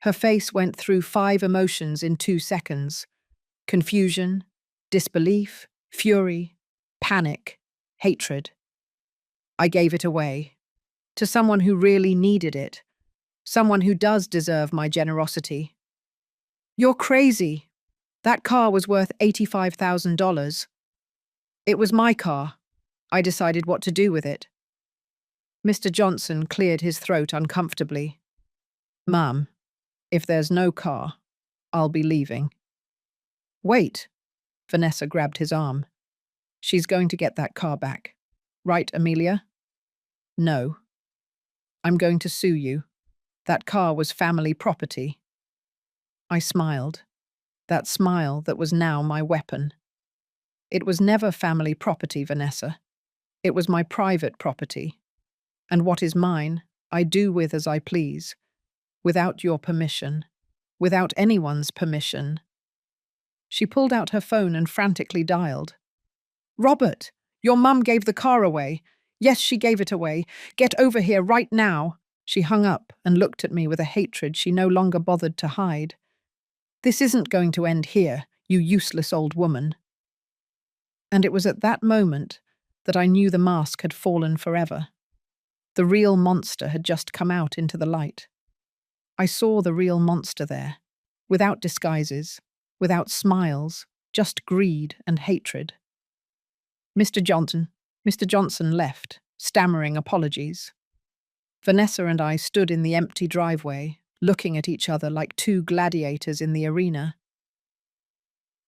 Her face went through 5 emotions in 2 seconds. Confusion, disbelief, fury, panic, hatred. "I gave it away. To someone who really needed it. Someone who does deserve my generosity." "You're crazy. That car was worth $85,000. It was my car. I decided what to do with it." Mr. Johnson cleared his throat uncomfortably. "Ma'am, if there's no car, I'll be leaving." "Wait." Vanessa grabbed his arm. "She's going to get that car back. Right, Amelia?" "No. I'm going to sue you. That car was family property." I smiled. That smile that was now my weapon. "It was never family property, Vanessa. It was my private property. And what is mine, I do with as I please. Without your permission. Without anyone's permission." She pulled out her phone and frantically dialed. "Robert, your mum gave the car away. Yes, she gave it away. Get over here right now." She hung up and looked at me with a hatred she no longer bothered to hide. "This isn't going to end here, you useless old woman." And it was at that moment that I knew the mask had fallen forever. The real monster had just come out into the light. I saw the real monster there, without disguises, without smiles, just greed and hatred. Mr. Johnson left, stammering apologies. Vanessa and I stood in the empty driveway, looking at each other like 2 gladiators in the arena.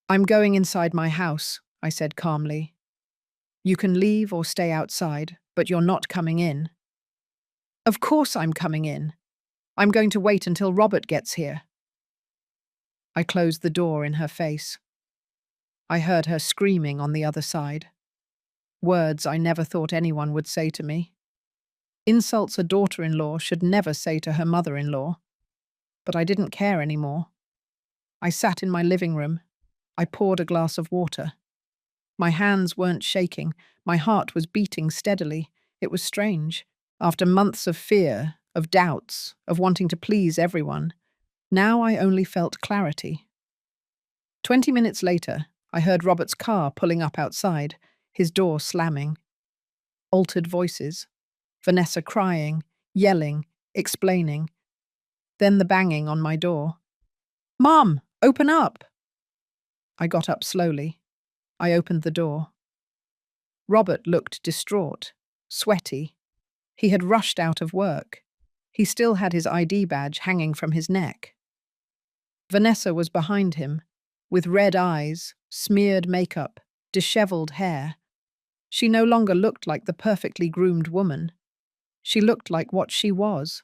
"I'm going inside my house," I said calmly. "You can leave or stay outside, but you're not coming in." "Of course I'm coming in. I'm going to wait until Robert gets here." I closed the door in her face. I heard her screaming on the other side. Words I never thought anyone would say to me. Insults a daughter-in-law should never say to her mother-in-law. But I didn't care anymore. I sat in my living room. I poured a glass of water. My hands weren't shaking. My heart was beating steadily. It was strange. After months of fear, of doubts, of wanting to please everyone, now I only felt clarity. 20 minutes later, I heard Robert's car pulling up outside, his door slamming. Altered voices. Vanessa crying, yelling, explaining. Then the banging on my door. "Mom, open up!" I got up slowly. I opened the door. Robert looked distraught, sweaty. He had rushed out of work. He still had his ID badge hanging from his neck. Vanessa was behind him, with red eyes, smeared makeup, disheveled hair. She no longer looked like the perfectly groomed woman. She looked like what she was,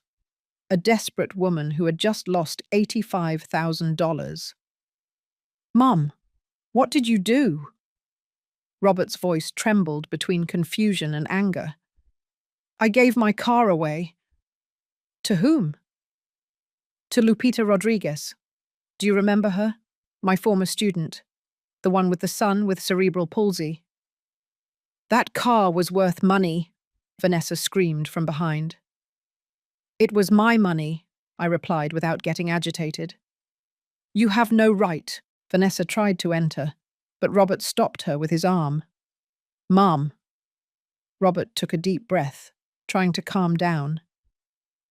a desperate woman who had just lost $85,000. "Mom, what did you do?" Robert's voice trembled between confusion and anger. "I gave my car away." "To whom?" To Lupita Rodriguez. Do you remember her? My former student. The one with the son with cerebral palsy. That car was worth money, Vanessa screamed from behind. It was my money, I replied without getting agitated. You have no right. Vanessa tried to enter, but Robert stopped her with his arm. Mom. Robert took a deep breath, trying to calm down.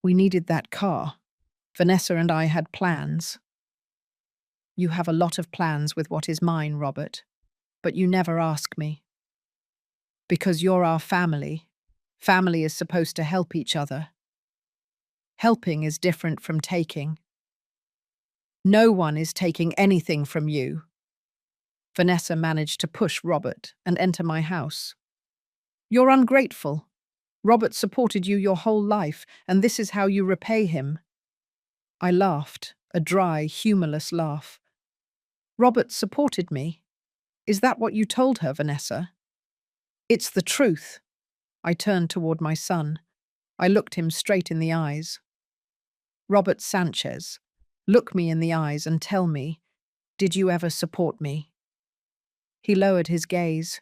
We needed that car. Vanessa and I had plans. You have a lot of plans with what is mine, Robert, but you never ask me. Because you're our family. Family is supposed to help each other. Helping is different from taking. No one is taking anything from you. Vanessa managed to push Robert and enter my house. You're ungrateful. Robert supported you your whole life, and this is how you repay him. I laughed, a dry, humorless laugh. Robert supported me. Is that what you told her, Vanessa? It's the truth. I turned toward my son. I looked him straight in the eyes. Robert Sanchez, look me in the eyes and tell me, did you ever support me? He lowered his gaze.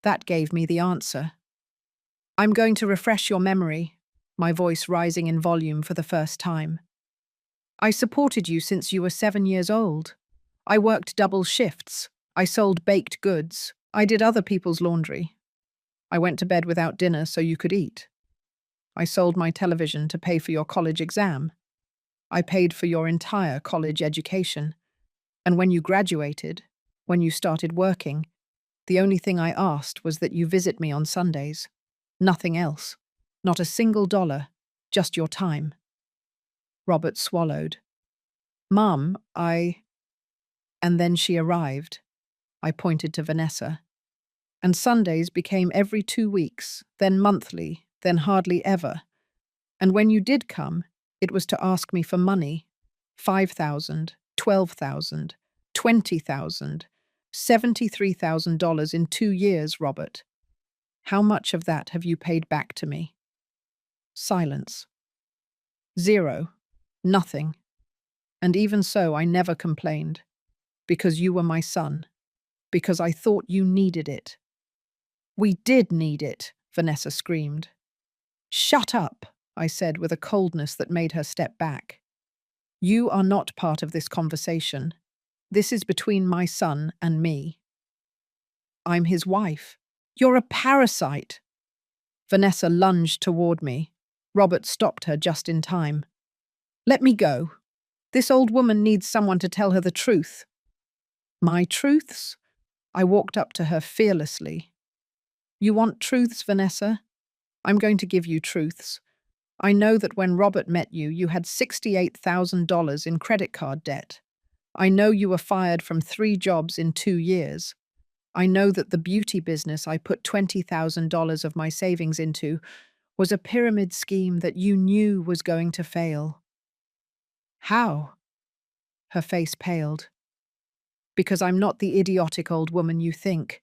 That gave me the answer. I'm going to refresh your memory, my voice rising in volume for the first time. I supported you since you were 7 years old. I worked double shifts. I sold baked goods. I did other people's laundry. I went to bed without dinner so you could eat. I sold my television to pay for your college exam. I paid for your entire college education. And when you graduated, when you started working, the only thing I asked was that you visit me on Sundays. Nothing else. Not a single dollar. Just your time. Robert swallowed. Mum, And then she arrived. I pointed to Vanessa. And Sundays became every 2 weeks, then monthly, then hardly ever. And when you did come, it was to ask me for money. 5,000, 12,000, 20,000, $73,000 in 2 years, Robert. How much of that have you paid back to me? Silence. 0. Nothing. And even so, I never complained. Because you were my son. Because I thought you needed it. We did need it, Vanessa screamed. Shut up, I said with a coldness that made her step back. You are not part of this conversation. This is between my son and me. I'm his wife. You're a parasite. Vanessa lunged toward me. Robert stopped her just in time. Let me go. This old woman needs someone to tell her the truth. My truths? I walked up to her fearlessly. You want truths, Vanessa? I'm going to give you truths. I know that when Robert met you, you had $68,000 in credit card debt. I know you were fired from 3 jobs in 2 years. I know that the beauty business I put $20,000 of my savings into was a pyramid scheme that you knew was going to fail. How? Her face paled. Because I'm not the idiotic old woman you think.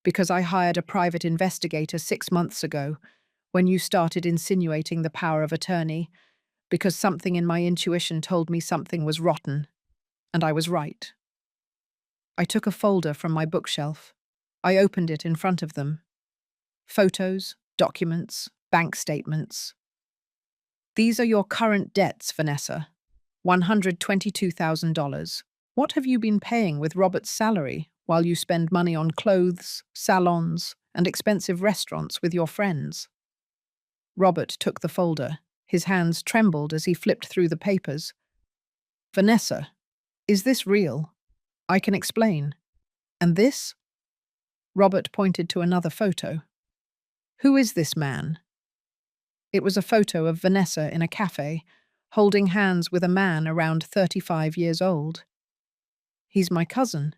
Because I hired a private investigator 6 months ago, when you started insinuating the power of attorney, because something in my intuition told me something was rotten, and I was right. I took a folder from my bookshelf. I opened it in front of them. Photos, documents, bank statements. These are your current debts, Vanessa. $122,000. What have you been paying with Robert's salary while you spend money on clothes, salons, and expensive restaurants with your friends? Robert took the folder. His hands trembled as he flipped through the papers. Vanessa, is this real? I can explain. And this? Robert pointed to another photo. Who is this man? It was a photo of Vanessa in a cafe, holding hands with a man around 35 years old. He's my cousin.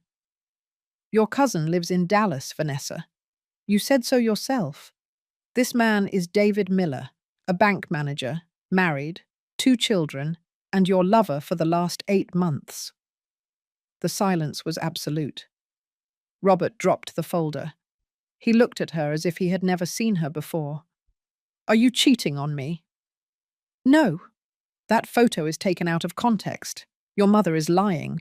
Your cousin lives in Dallas, Vanessa. You said so yourself. This man is David Miller, a bank manager, married, 2 children, and your lover for the last 8 months. The silence was absolute. Robert dropped the folder. He looked at her as if he had never seen her before. Are you cheating on me? No. That photo is taken out of context. Your mother is lying.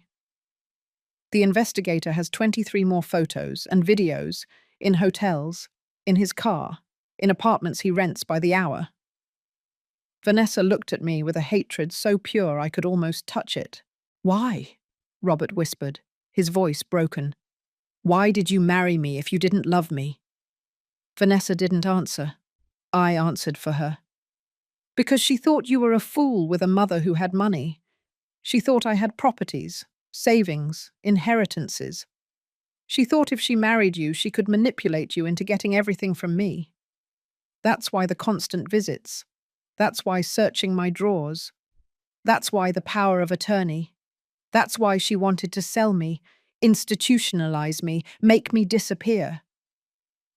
The investigator has 23 more photos and videos in hotels, in his car, in apartments he rents by the hour. Vanessa looked at me with a hatred so pure I could almost touch it. Why? Robert whispered, his voice broken. Why did you marry me if you didn't love me? Vanessa didn't answer. I answered for her. Because she thought you were a fool with a mother who had money. She thought I had properties, savings, inheritances. She thought if she married you, she could manipulate you into getting everything from me. That's why the constant visits. That's why searching my drawers. That's why the power of attorney. That's why she wanted to sell me, institutionalize me, make me disappear.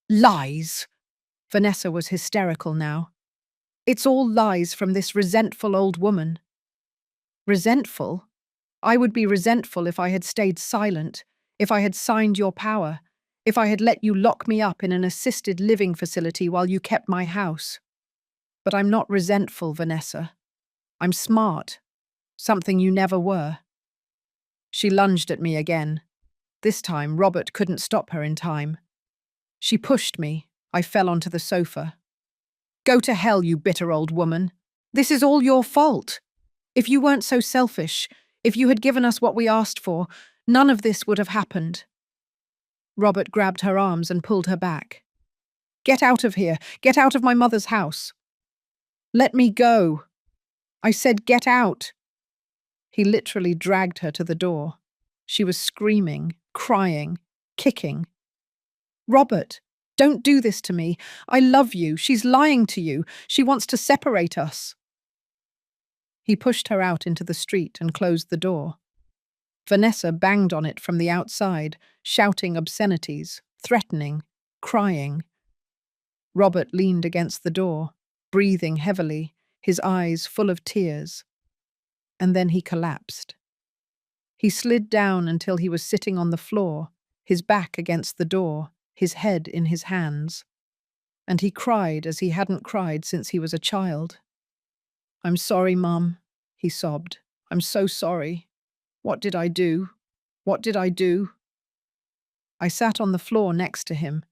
Lies! Vanessa was hysterical now. It's all lies from this resentful old woman. Resentful? I would be resentful if I had stayed silent, if I had signed your power, if I had let you lock me up in an assisted living facility while you kept my house. But I'm not resentful, Vanessa. I'm smart. Something you never were. She lunged at me again. This time, Robert couldn't stop her in time. She pushed me. I fell onto the sofa. Go to hell, you bitter old woman. This is all your fault. If you weren't so selfish, if you had given us what we asked for, none of this would have happened. Robert grabbed her arms and pulled her back. Get out of here. Get out of my mother's house. Let me go. I said get out. He literally dragged her to the door. She was screaming, crying, kicking. Robert, don't do this to me. I love you. She's lying to you. She wants to separate us. He pushed her out into the street and closed the door. Vanessa banged on it from the outside, shouting obscenities, threatening, crying. Robert leaned against the door, breathing heavily, his eyes full of tears. And then he collapsed. He slid down until he was sitting on the floor, his back against the door, his head in his hands. And he cried as he hadn't cried since he was a child. I'm sorry, Mum, he sobbed. I'm so sorry. What did I do? What did I do? I sat on the floor next to him.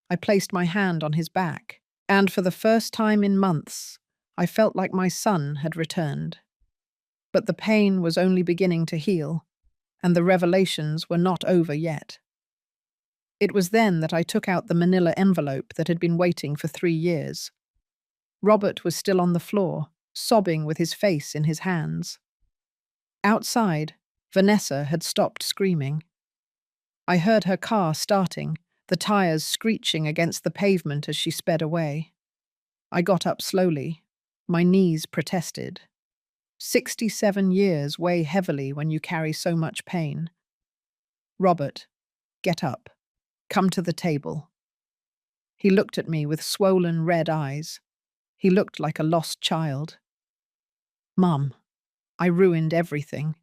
I placed my hand on his back, and for the first time in months, I felt like my son had returned. But the pain was only beginning to heal, and the revelations were not over yet. It was then that I took out the manila envelope that had been waiting for 3 years. Robert was still on the floor, sobbing with his face in his hands. Outside, Vanessa had stopped screaming. I heard her car starting, the tires screeching against the pavement as she sped away. I got up slowly. My knees protested. 67 years weigh heavily when you carry so much pain. Robert, get up. Come to the table. He looked at me with swollen red eyes. He looked like a lost child. Mum, I ruined everything.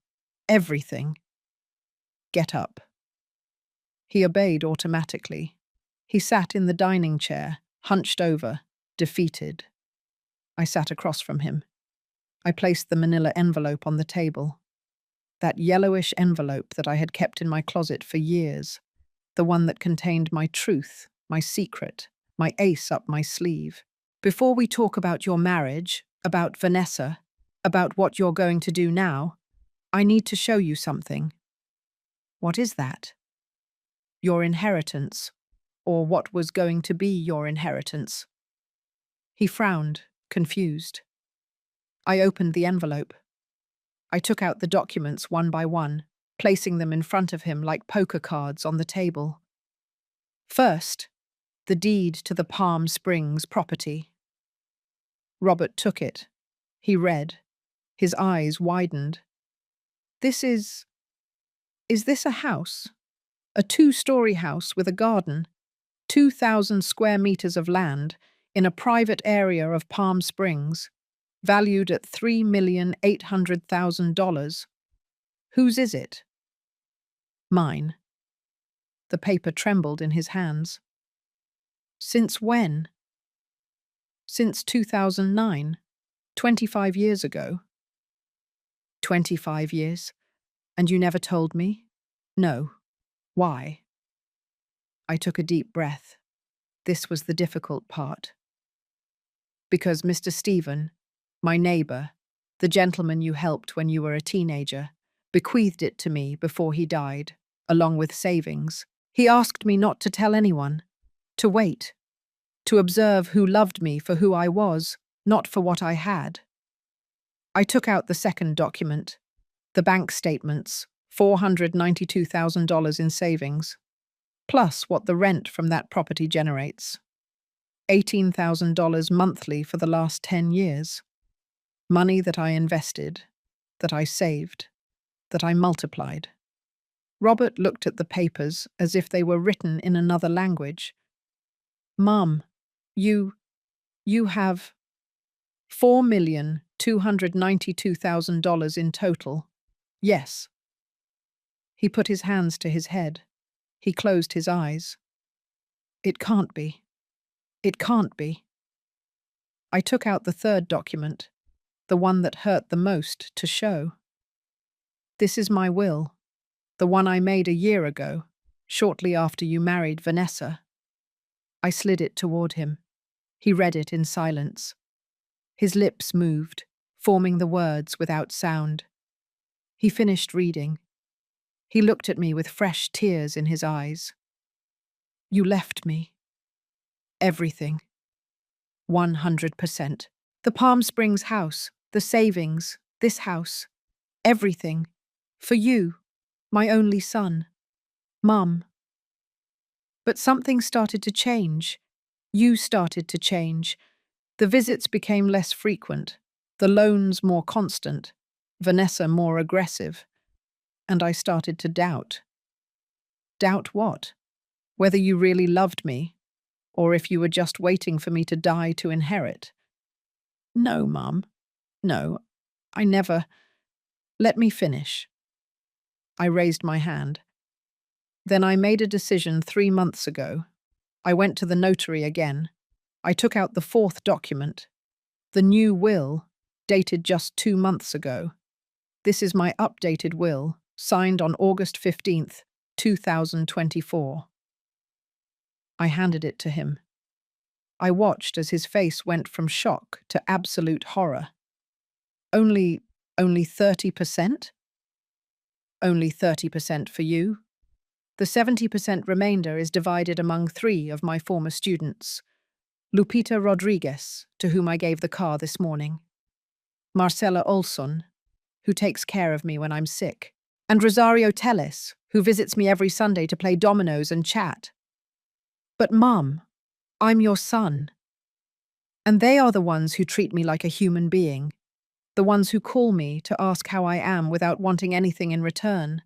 Everything. Get up. He obeyed automatically. He sat in the dining chair, hunched over, defeated. I sat across from him. I placed the manila envelope on the table. That yellowish envelope that I had kept in my closet for years. The one that contained my truth, my secret, my ace up my sleeve. Before we talk about your marriage, about Vanessa, about what you're going to do now, I need to show you something. What is that? Your inheritance, or what was going to be your inheritance. He frowned, confused. I opened the envelope. I took out the documents one by one, placing them in front of him like poker cards on the table. First, the deed to the Palm Springs property. Robert took it. He read. His eyes widened. Is this a house? A 2-story house with a garden, 2,000 square meters of land in a private area of Palm Springs, valued at $3,800,000. Whose is it? Mine. The paper trembled in his hands. Since when? Since 2009, 25 years ago. 25 years. And you never told me? No. Why? I took a deep breath. This was the difficult part. Because Mr. Stephen, my neighbor, the gentleman you helped when you were a teenager, bequeathed it to me before he died, along with savings. He asked me not to tell anyone, to wait, to observe who loved me for who I was, not for what I had. I took out the second document, the bank statements, $492,000 in savings, plus what the rent from that property generates. $18,000 monthly for the last 10 years. Money that I invested, that I saved, that I multiplied. Robert looked at the papers as if they were written in another language. Mum, you have $4,292,000 in total. Yes. He put his hands to his head. He closed his eyes. It can't be. It can't be. I took out the third document, the one that hurt the most to show. This is my will, the one I made a year ago, shortly after you married Vanessa. I slid it toward him. He read it in silence. His lips moved, forming the words without sound. He finished reading. He looked at me with fresh tears in his eyes. You left me. Everything. 100%. The Palm Springs house, the savings, this house. Everything. For you, my only son. Mum. But something started to change. You started to change. The visits became less frequent, the loans more constant, Vanessa more aggressive. And I started to doubt. Doubt what? Whether you really loved me, or if you were just waiting for me to die to inherit. No, Mum. No, I never. Let me finish. I raised my hand. Then I made a decision 3 months ago. I went to the notary again. I took out the fourth document, the new will, dated just 2 months ago. This is my updated will, signed on August 15th, 2024. I handed it to him. I watched as his face went from shock to absolute horror. Only 30%? Only 30% for you. The 70% remainder is divided among 3 of my former students. Lupita Rodriguez, to whom I gave the car this morning. Marcela Olson, who takes care of me when I'm sick. And Rosario Telles, who visits me every Sunday to play dominoes and chat. But Mum, I'm your son. And they are the ones who treat me like a human being. The ones who call me to ask how I am without wanting anything in return.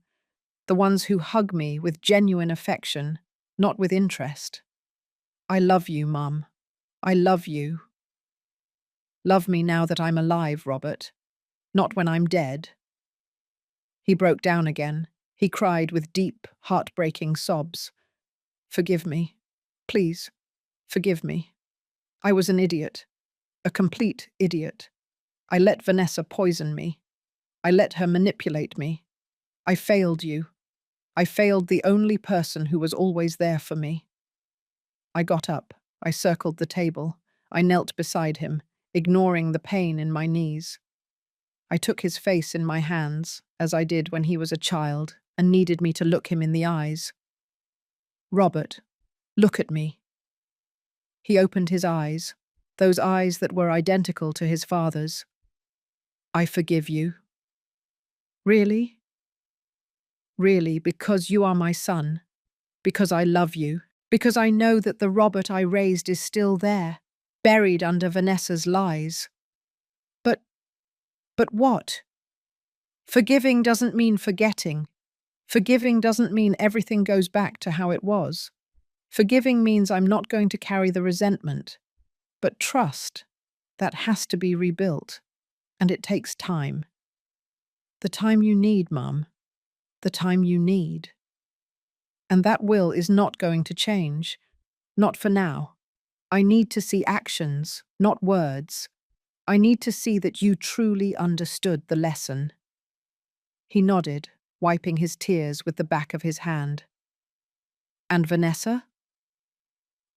The ones who hug me with genuine affection, not with interest. I love you, Mum. I love you. Love me now that I'm alive, Robert. Not when I'm dead. He broke down again. He cried with deep, heartbreaking sobs. Forgive me. Please, forgive me. I was an idiot. A complete idiot. I let Vanessa poison me. I let her manipulate me. I failed you. I failed the only person who was always there for me. I got up. I circled the table. I knelt beside him, ignoring the pain in my knees. I took his face in my hands, as I did when he was a child, and needed me to look him in the eyes. Robert, look at me. He opened his eyes, those eyes that were identical to his father's. I forgive you. Really? Really, because you are my son, because I love you, because I know that the Robert I raised is still there, buried under Vanessa's lies. But what? Forgiving doesn't mean forgetting. Forgiving doesn't mean everything goes back to how it was. Forgiving means I'm not going to carry the resentment. But trust, that has to be rebuilt. And it takes time. The time you need, Mum. The time you need. And that will is not going to change. Not for now. I need to see actions, not words. I need to see that you truly understood the lesson. He nodded, wiping his tears with the back of his hand. And Vanessa?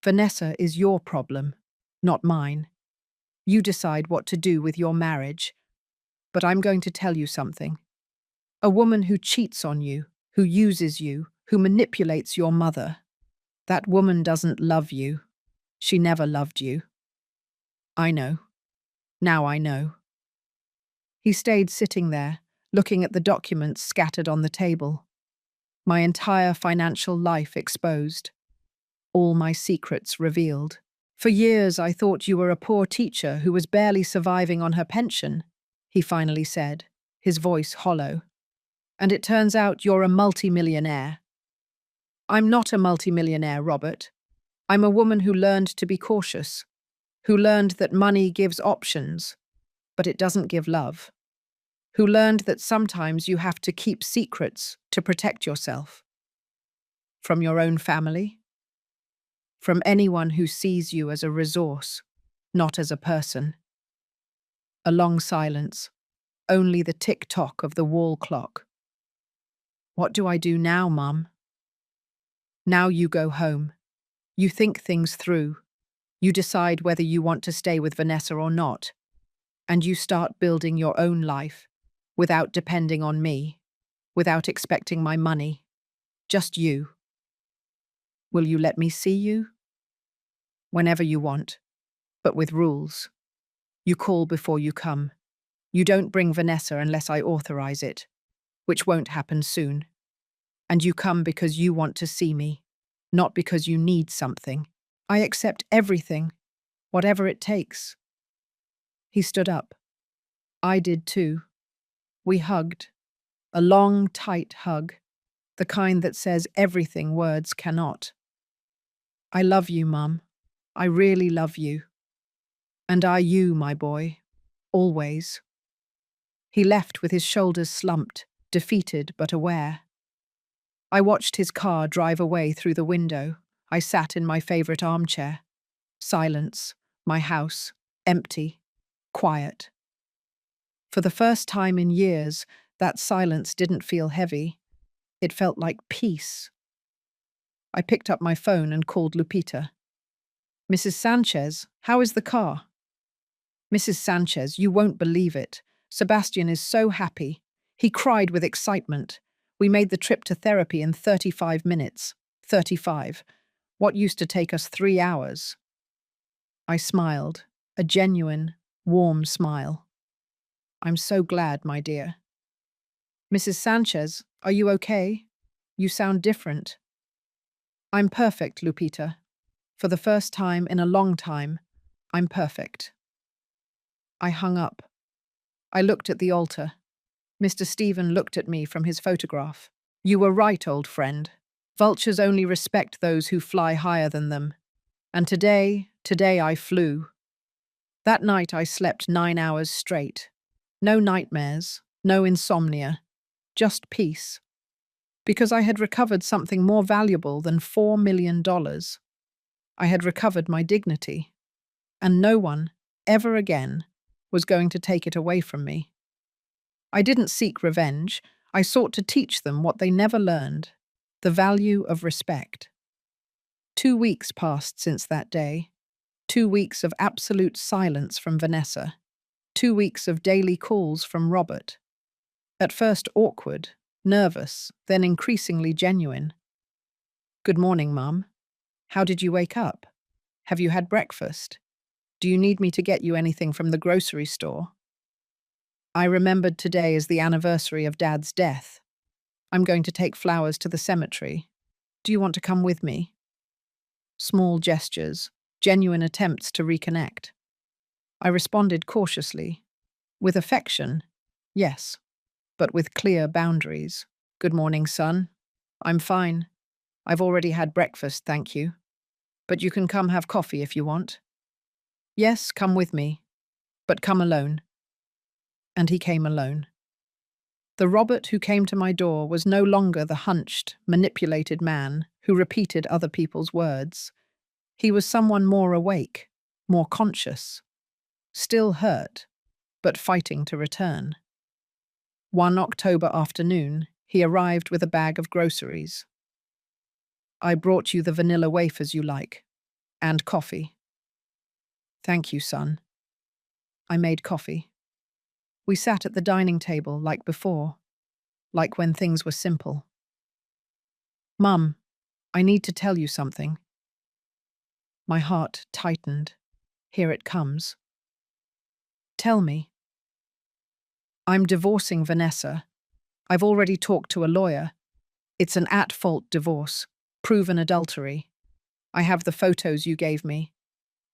Vanessa is your problem, not mine. You decide what to do with your marriage. But I'm going to tell you something. A woman who cheats on you, who uses you, who manipulates your mother, that woman doesn't love you. She never loved you. I know. Now I know. He stayed sitting there, looking at the documents scattered on the table. My entire financial life exposed. All my secrets revealed. For years I thought you were a poor teacher who was barely surviving on her pension, he finally said, his voice hollow. And it turns out you're a multimillionaire. I'm not a multimillionaire, Robert. I'm a woman who learned to be cautious, who learned that money gives options, but it doesn't give love, who learned that sometimes you have to keep secrets to protect yourself. From your own family, from anyone who sees you as a resource, not as a person. A long silence, only the tick-tock of the wall clock. What do I do now, Mum? Now you go home. You think things through. You decide whether you want to stay with Vanessa or not. And you start building your own life, without depending on me, without expecting my money. Just you. Will you let me see you? Whenever you want, but with rules. You call before you come. You don't bring Vanessa unless I authorize it, which won't happen soon. And you come because you want to see me, not because you need something. I accept everything, whatever it takes. He stood up. I did too. We hugged. A long, tight hug, the kind that says everything words cannot. I love you, Mum. I really love you. And I you, my boy. Always. He left with his shoulders slumped, defeated but aware. I watched his car drive away through the window. I sat in my favorite armchair. Silence. My house. Empty. Quiet. For the first time in years, that silence didn't feel heavy. It felt like peace. I picked up my phone and called Lupita. Mrs. Sanchez, how is the car? Mrs. Sanchez, you won't believe it. Sebastian is so happy. He cried with excitement. We made the trip to therapy in 35 minutes. 35. What used to take us 3 hours? I smiled, a genuine, warm smile. I'm so glad, my dear. Mrs. Sanchez, are you okay? You sound different. I'm perfect, Lupita. For the first time in a long time, I'm perfect. I hung up. I looked at the altar. Mr. Stephen looked at me from his photograph. You were right, old friend. Vultures only respect those who fly higher than them. And today I flew. That night I slept 9 hours straight. No nightmares, no insomnia, just peace. Because I had recovered something more valuable than $4 million. I had recovered my dignity. And no one, ever again, was going to take it away from me. I didn't seek revenge. I sought to teach them what they never learned, the value of respect. 2 weeks passed since that day. 2 weeks of absolute silence from Vanessa. 2 weeks of daily calls from Robert. At first awkward, nervous, then increasingly genuine. Good morning, Mum. How did you wake up? Have you had breakfast? Do you need me to get you anything from the grocery store? I remembered today as the anniversary of Dad's death. I'm going to take flowers to the cemetery. Do you want to come with me? Small gestures, genuine attempts to reconnect. I responded cautiously. With affection, yes, but with clear boundaries. Good morning, son. I'm fine. I've already had breakfast, thank you. But you can come have coffee if you want. Yes, come with me, but come alone. And he came alone. The Robert who came to my door was no longer the hunched, manipulated man who repeated other people's words. He was someone more awake, more conscious, still hurt, but fighting to return. One October afternoon, he arrived with a bag of groceries. I brought you the vanilla wafers you like, and coffee. Thank you, son. I made coffee. We sat at the dining table like before, like when things were simple. Mum, I need to tell you something. My heart tightened. Here it comes. Tell me. I'm divorcing Vanessa. I've already talked to a lawyer. It's an at-fault divorce, proven adultery. I have the photos you gave me,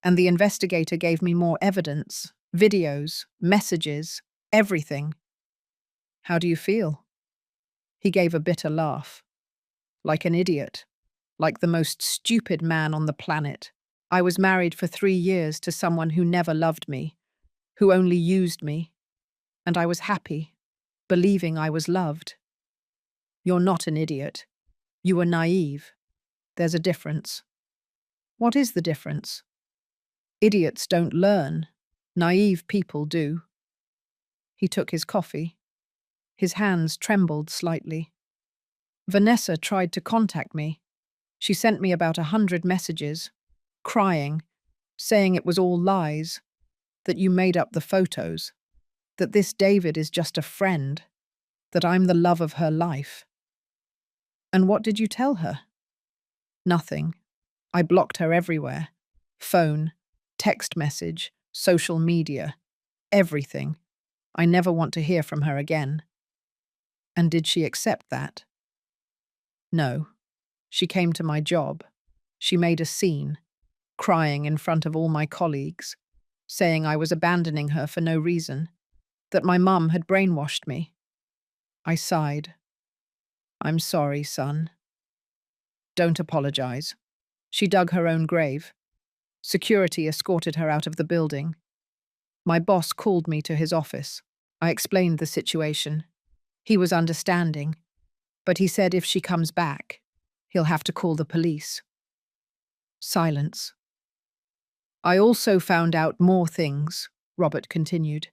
and the investigator gave me more evidence, videos, messages, everything. How do you feel? He gave a bitter laugh. Like an idiot. Like the most stupid man on the planet. I was married for 3 years to someone who never loved me, who only used me. And I was happy, believing I was loved. You're not an idiot. You were naive. There's a difference. What is the difference? Idiots don't learn. Naive people do. He took his coffee. His hands trembled slightly. Vanessa tried to contact me. She sent me about 100 messages, crying, saying it was all lies, that you made up the photos, that this David is just a friend, that I'm the love of her life. And what did you tell her? Nothing. I blocked her everywhere. Phone, text message, social media, everything. I never want to hear from her again. And did she accept that? No. She came to my job. She made a scene, crying in front of all my colleagues, saying I was abandoning her for no reason, that my mum had brainwashed me. I sighed. I'm sorry, son. Don't apologize. She dug her own grave. Security escorted her out of the building. My boss called me to his office. I explained the situation. He was understanding, but he said if she comes back, he'll have to call the police. Silence. I also found out more things, Robert continued.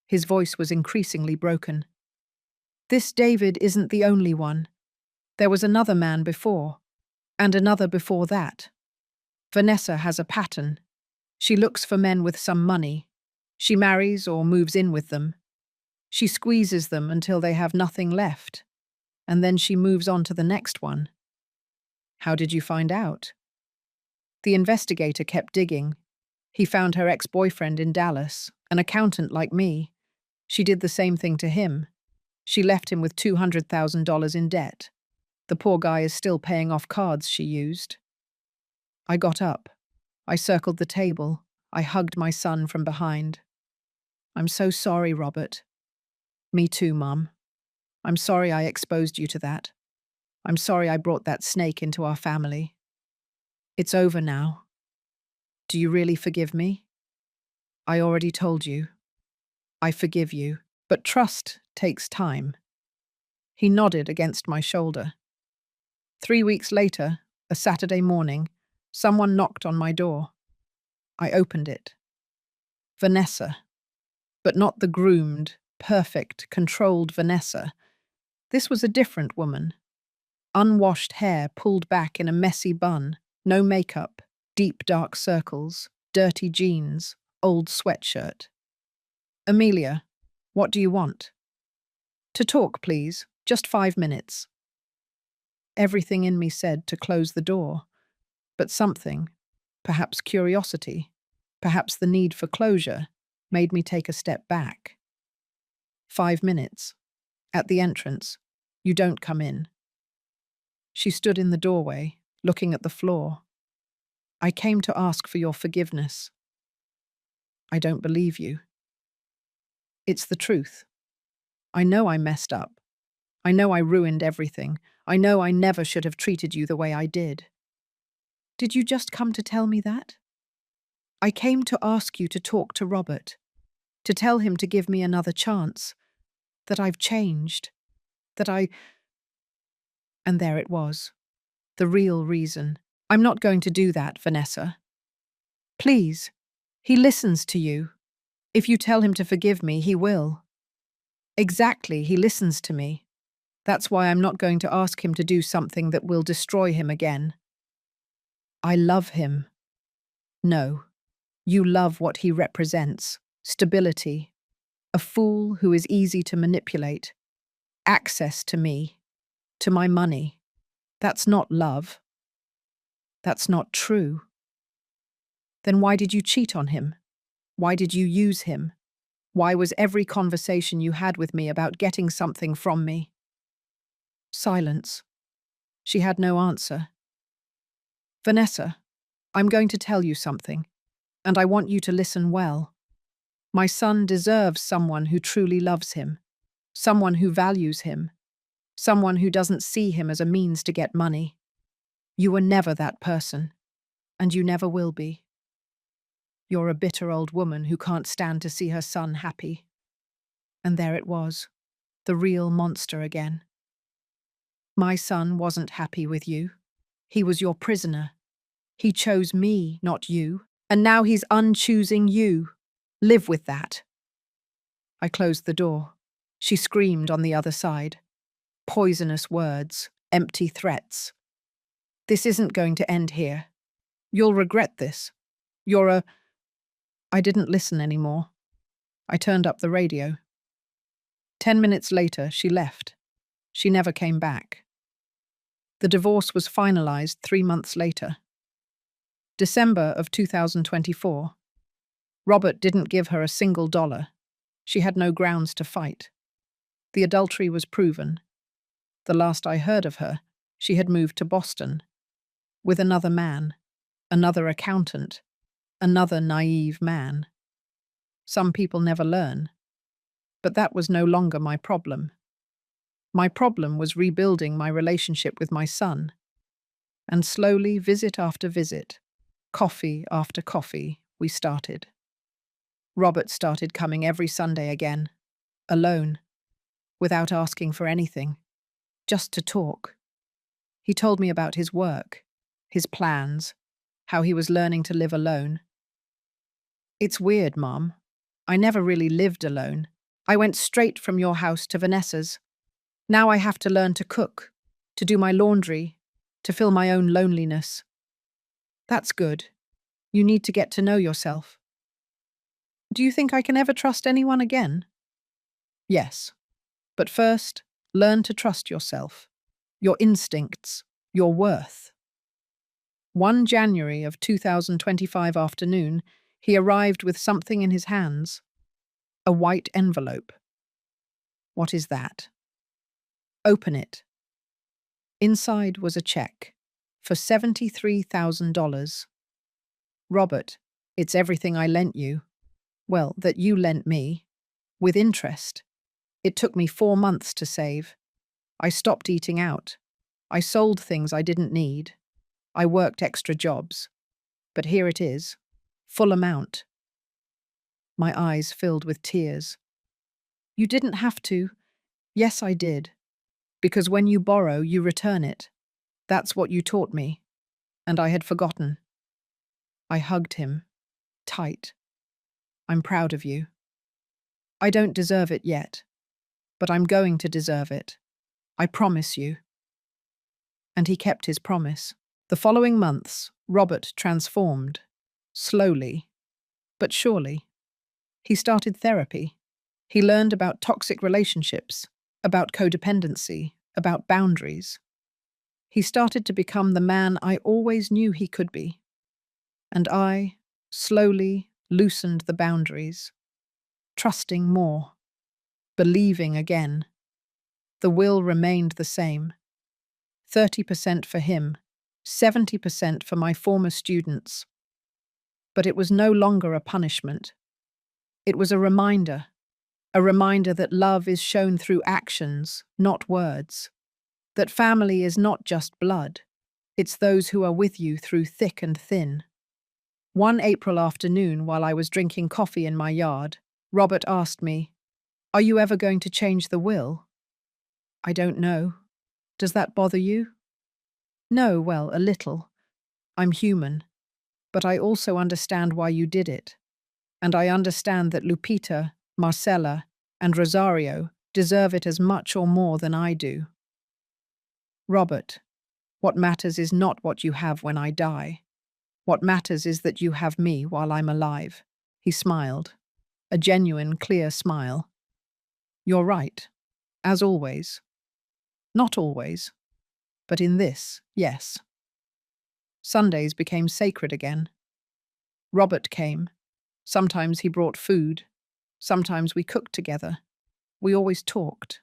His voice was increasingly broken. This David isn't the only one. There was another man before, and another before that. Vanessa has a pattern. She looks for men with some money. She marries or moves in with them. She squeezes them until they have nothing left, and then she moves on to the next one. How did you find out? The investigator kept digging. He found her ex-boyfriend in Dallas, an accountant like me. She did the same thing to him. She left him with $200,000 in debt. The poor guy is still paying off cards she used. I got up. I circled the table. I hugged my son from behind. I'm so sorry, Robert. Me too, Mum. I'm sorry I exposed you to that. I'm sorry I brought that snake into our family. It's over now. Do you really forgive me? I already told you. I forgive you, but trust takes time. He nodded against my shoulder. 3 weeks later, a Saturday morning, someone knocked on my door. I opened it. Vanessa. But not the groomed, perfect, controlled Vanessa. This was a different woman. Unwashed hair pulled back in a messy bun, no makeup, deep dark circles, dirty jeans, old sweatshirt. Amelia, what do you want? To talk, please. Just 5 minutes. Everything in me said to close the door, but something, perhaps curiosity, perhaps the need for closure, made me take a step back. 5 minutes. At the entrance. You don't come in. She stood in the doorway, looking at the floor. I came to ask for your forgiveness. I don't believe you. It's the truth. I know I messed up. I know I ruined everything. I know I never should have treated you the way I did. Did you just come to tell me that? I came to ask you to talk to Robert, to tell him to give me another chance, that I've changed, that I... And there it was, the real reason. I'm not going to do that, Vanessa. Please, he listens to you. If you tell him to forgive me, he will. Exactly, he listens to me. That's why I'm not going to ask him to do something that will destroy him again. I love him. No, you love what he represents. Stability. A fool who is easy to manipulate. Access to me. To my money. That's not love. That's not true. Then why did you cheat on him? Why did you use him? Why was every conversation you had with me about getting something from me? Silence. She had no answer. Vanessa, I'm going to tell you something, and I want you to listen well. My son deserves someone who truly loves him, someone who values him, someone who doesn't see him as a means to get money. You were never that person, and you never will be. You're a bitter old woman who can't stand to see her son happy. And there it was, the real monster again. My son wasn't happy with you. He was your prisoner. He chose me, not you, and now he's unchoosing you. Live with that. I closed the door. She screamed on the other side. Poisonous words, empty threats. This isn't going to end here. You'll regret this. You're a... I didn't listen anymore. I turned up the radio. 10 minutes later, she left. She never came back. The divorce was finalized 3 months later. December of 2024. Robert didn't give her a single dollar. She had no grounds to fight. The adultery was proven. The last I heard of her, she had moved to Boston. With another man, another accountant, another naive man. Some people never learn. But that was no longer my problem. My problem was rebuilding my relationship with my son. And slowly, visit after visit, coffee after coffee, we started. Robert started coming every Sunday again, alone, without asking for anything, just to talk. He told me about his work, his plans, how he was learning to live alone. It's weird, Mom. I never really lived alone. I went straight from your house to Vanessa's. Now I have to learn to cook, to do my laundry, to fill my own loneliness. That's good. You need to get to know yourself. Do you think I can ever trust anyone again? Yes. But first, learn to trust yourself, your instincts, your worth. 1 January of 2025 afternoon, he arrived with something in his hands. A white envelope. What is that? Open it. Inside was a check for $73,000. Robert, it's everything I lent you. Well, that you lent me. With interest. It took me 4 months to save. I stopped eating out. I sold things I didn't need. I worked extra jobs. But here it is. Full amount. My eyes filled with tears. You didn't have to. Yes, I did. Because when you borrow, you return it. That's what you taught me. And I had forgotten. I hugged him. Tight. I'm proud of you. I don't deserve it yet. But I'm going to deserve it. I promise you. And he kept his promise. The following months, Robert transformed. Slowly. But surely. He started therapy. He learned about toxic relationships, about codependency, about boundaries. He started to become the man I always knew he could be. And I, slowly, loosened the boundaries, trusting more, believing again. The will remained the same. 30% for him, 70% for my former students. But it was no longer a punishment. It was a reminder that love is shown through actions, not words. That family is not just blood. It's those who are with you through thick and thin. One April afternoon, while I was drinking coffee in my yard, Robert asked me, "Are you ever going to change the will?" I don't know. Does that bother you? No, well, a little. I'm human. But I also understand why you did it. And I understand that Lupita, Marcella, and Rosario deserve it as much or more than I do. Robert, what matters is not what you have when I die. What matters is that you have me while I'm alive. He smiled, a genuine, clear smile. You're right, as always. Not always, but in this, yes. Sundays became sacred again. Robert came. Sometimes he brought food. Sometimes we cooked together. We always talked.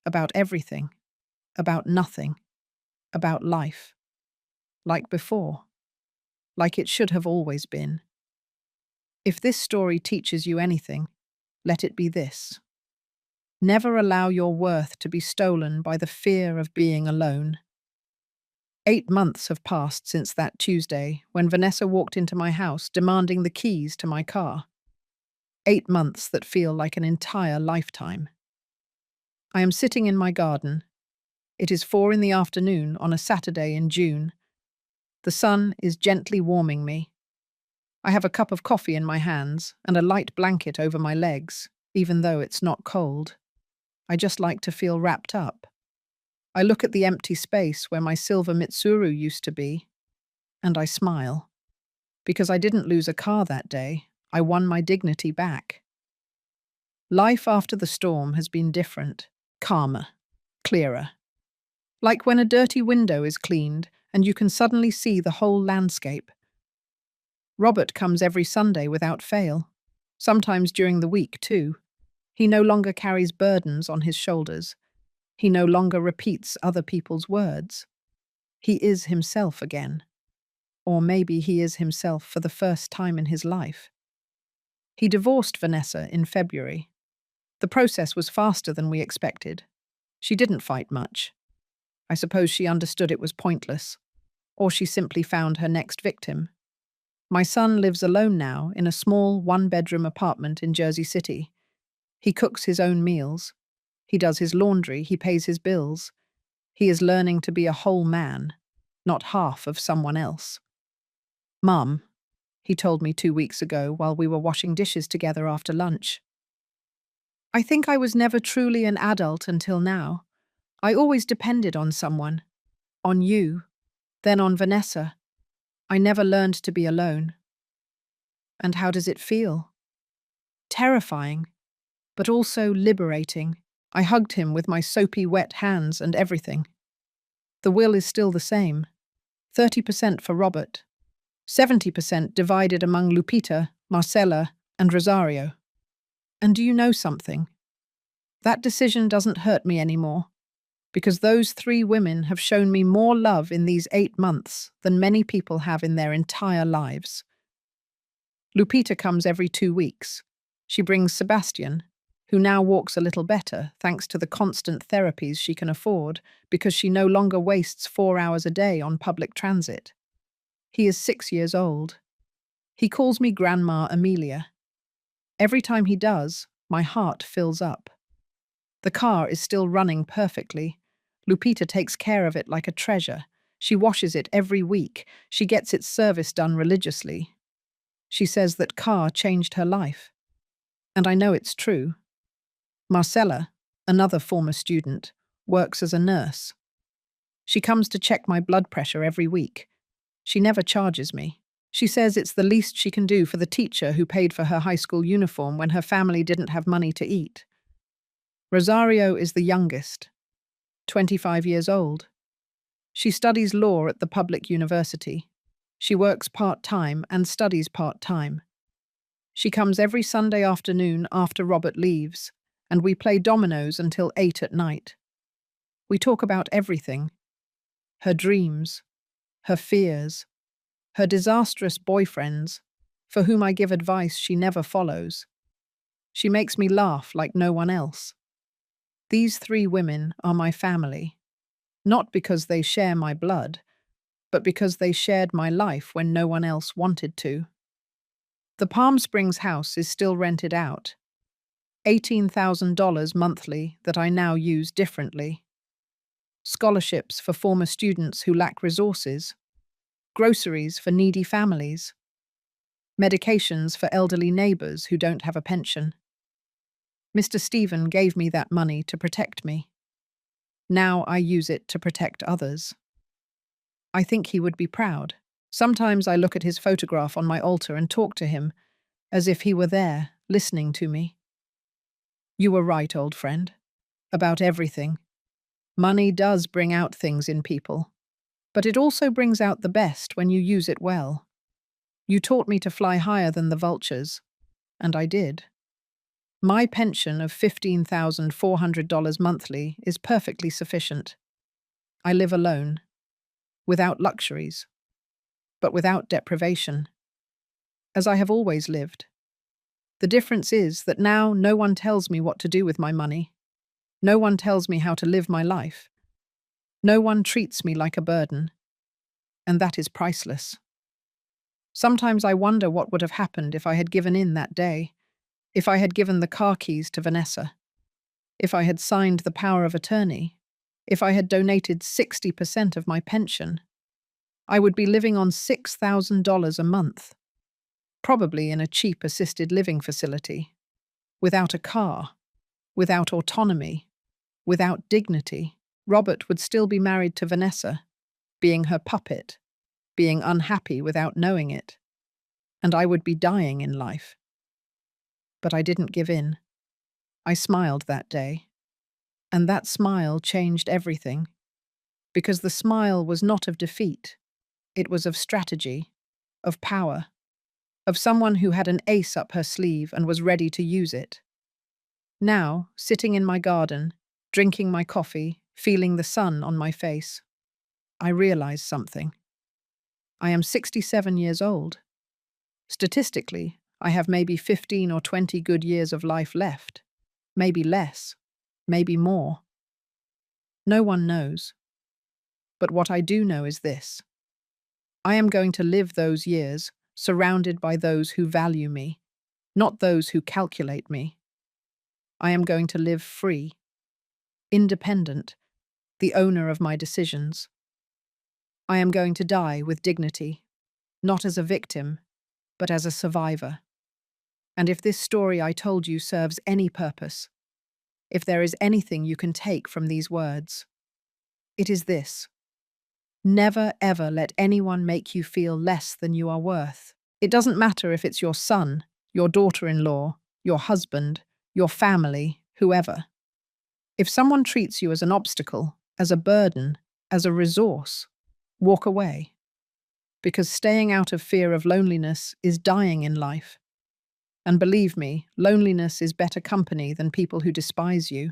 About everything. About nothing. About life. Like before. Like it should have always been. If this story teaches you anything, let it be this. Never allow your worth to be stolen by the fear of being alone. 8 months have passed since that Tuesday when Vanessa walked into my house demanding the keys to my car. 8 months that feel like an entire lifetime. I am sitting in my garden. It is 4 in the afternoon on a Saturday in June. The sun is gently warming me. I have a cup of coffee in my hands and a light blanket over my legs, even though it's not cold. I just like to feel wrapped up. I look at the empty space where my silver Mitsuru used to be, and I smile. Because I didn't lose a car that day, I won my dignity back. Life after the storm has been different, calmer, clearer. Like when a dirty window is cleaned and you can suddenly see the whole landscape. Robert comes every Sunday without fail, sometimes during the week too. He no longer carries burdens on his shoulders. He no longer repeats other people's words. He is himself again. Or maybe he is himself for the first time in his life. He divorced Vanessa in February. The process was faster than we expected. She didn't fight much. I suppose she understood it was pointless. Or she simply found her next victim. My son lives alone now in a small one-bedroom apartment in Jersey City. He cooks his own meals. He does his laundry. He pays his bills. He is learning to be a whole man, not half of someone else. Mum, he told me 2 weeks ago while we were washing dishes together after lunch. I think I was never truly an adult until now. I always depended on someone. On you. Then on Vanessa. I never learned to be alone. And how does it feel? Terrifying, but also liberating. I hugged him with my soapy wet hands and everything. The will is still the same. 30% for Robert. 70% divided among Lupita, Marcella, and Rosario. And do you know something? That decision doesn't hurt me anymore, because those 3 women have shown me more love in these 8 months than many people have in their entire lives. Lupita comes every 2 weeks. She brings Sebastian, who now walks a little better thanks to the constant therapies she can afford because she no longer wastes 4 hours a day on public transit. He is 6 years old. He calls me Grandma Amelia. Every time he does, my heart fills up. The car is still running perfectly. Lupita takes care of it like a treasure. She washes it every week. She gets its service done religiously. She says that car changed her life. And I know it's true. Marcella, another former student, works as a nurse. She comes to check my blood pressure every week. She never charges me. She says it's the least she can do for the teacher who paid for her high school uniform when her family didn't have money to eat. Rosario is the youngest, 25 years old. She studies law at the public university. She works part-time and studies part-time. She comes every Sunday afternoon after Robert leaves, and we play dominoes until 8 at night. We talk about everything. Her dreams, her fears, her disastrous boyfriends, for whom I give advice she never follows. She makes me laugh like no one else. These 3 women are my family, not because they share my blood, but because they shared my life when no one else wanted to. The Palm Springs house is still rented out. $18,000 monthly that I now use differently. Scholarships for former students who lack resources. Groceries for needy families. Medications for elderly neighbors who don't have a pension. Mr. Stephen gave me that money to protect me. Now I use it to protect others. I think he would be proud. Sometimes I look at his photograph on my altar and talk to him as if he were there, listening to me. You were right, old friend, about everything. Money does bring out things in people, but it also brings out the best when you use it well. You taught me to fly higher than the vultures, and I did. My pension of $15,400 monthly is perfectly sufficient. I live alone, without luxuries, but without deprivation, as I have always lived. The difference is that now no one tells me what to do with my money. No one tells me how to live my life. No one treats me like a burden, and that is priceless. Sometimes I wonder what would have happened if I had given in that day, if I had given the car keys to Vanessa, if I had signed the power of attorney, if I had donated 60% of my pension. I would be living on $6,000 a month, probably in a cheap assisted living facility, without a car, without autonomy, without dignity. Robert would still be married to Vanessa, being her puppet, being unhappy without knowing it, and I would be dying in life. But I didn't give in. I smiled that day, and that smile changed everything, because the smile was not of defeat, it was of strategy, of power, of someone who had an ace up her sleeve and was ready to use it. Now, sitting in my garden, drinking my coffee, feeling the sun on my face, I realize something. I am 67 years old. Statistically, I have maybe 15 or 20 good years of life left. Maybe less. Maybe more. No one knows. But what I do know is this. I am going to live those years surrounded by those who value me, not those who calculate me. I am going to live free, independent, the owner of my decisions. I am going to die with dignity, not as a victim, but as a survivor. And if this story I told you serves any purpose, if there is anything you can take from these words, it is this. Never ever let anyone make you feel less than you are worth. It doesn't matter if it's your son, your daughter-in-law, your husband, your family, whoever. If someone treats you as an obstacle, as a burden, as a resource, walk away. Because staying out of fear of loneliness is dying in life. And believe me, loneliness is better company than people who despise you.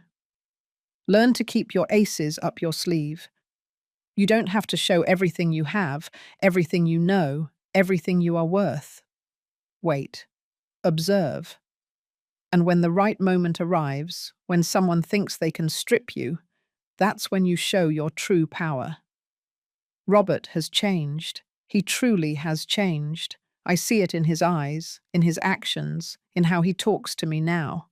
Learn to keep your aces up your sleeve. You don't have to show everything you have, everything you know, everything you are worth. Wait. Observe. And when the right moment arrives, when someone thinks they can strip you, that's when you show your true power. Robert has changed. He truly has changed. I see it in his eyes, in his actions, in how he talks to me now.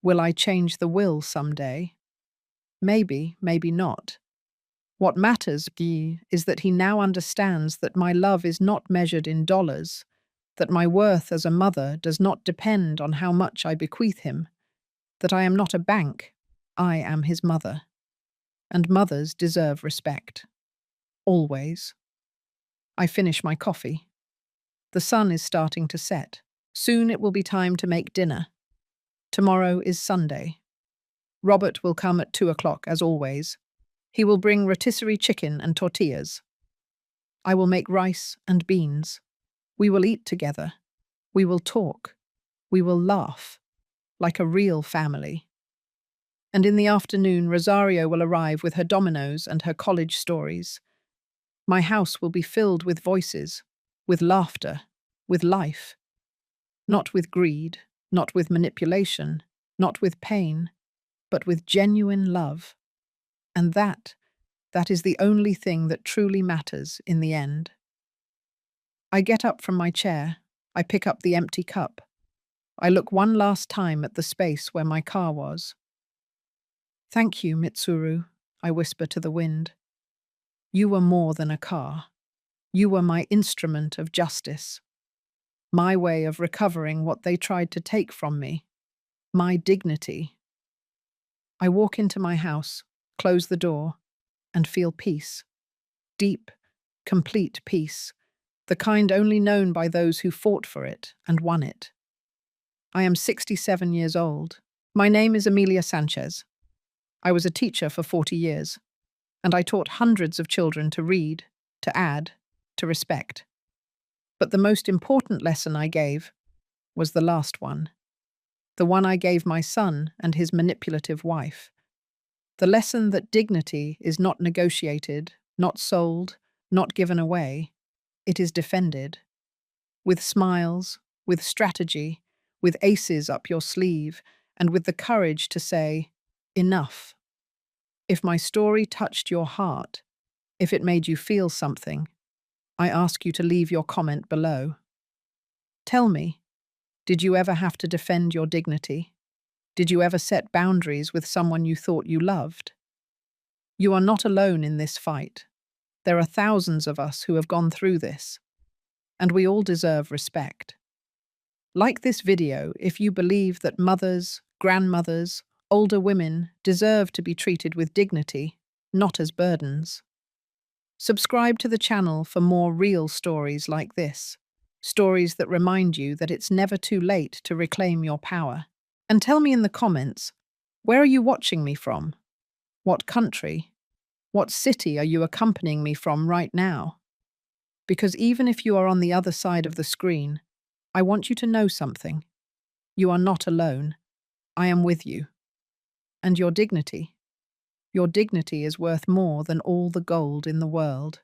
Will I change the will someday? Maybe, maybe not. What matters is that he now understands that my love is not measured in dollars, that my worth as a mother does not depend on how much I bequeath him, that I am not a bank, I am his mother. And mothers deserve respect. Always. I finish my coffee. The sun is starting to set. Soon it will be time to make dinner. Tomorrow is Sunday. Robert will come at 2 o'clock, as always. He will bring rotisserie chicken and tortillas. I will make rice and beans. We will eat together. We will talk. We will laugh. Like a real family. And in the afternoon, Rosario will arrive with her dominoes and her college stories. My house will be filled with voices, with laughter, with life. Not with greed, not with manipulation, not with pain, but with genuine love. And that is the only thing that truly matters in the end. I get up from my chair. I pick up the empty cup. I look one last time at the space where my car was. Thank you, Mitsuru, I whisper to the wind. You were more than a car. You were my instrument of justice. My way of recovering what they tried to take from me. My dignity. I walk into my house, close the door, and feel peace. Deep, complete peace, the kind only known by those who fought for it and won it. I am 67 years old. My name is Emilia Sanchez. I was a teacher for 40 years, and I taught hundreds of children to read, to add, to respect. But the most important lesson I gave was the last one, the one I gave my son and his manipulative wife. The lesson that dignity is not negotiated, not sold, not given away. It is defended. With smiles, with strategy, with aces up your sleeve, and with the courage to say, enough. If my story touched your heart, if it made you feel something, I ask you to leave your comment below. Tell me, did you ever have to defend your dignity? Did you ever set boundaries with someone you thought you loved? You are not alone in this fight. There are thousands of us who have gone through this, and we all deserve respect. Like this video if you believe that mothers, grandmothers, older women deserve to be treated with dignity, not as burdens. Subscribe to the channel for more real stories like this, stories that remind you that it's never too late to reclaim your power. And tell me in the comments, where are you watching me from? What country? What city are you accompanying me from right now? Because even if you are on the other side of the screen, I want you to know something. You are not alone. I am with you. And your dignity is worth more than all the gold in the world.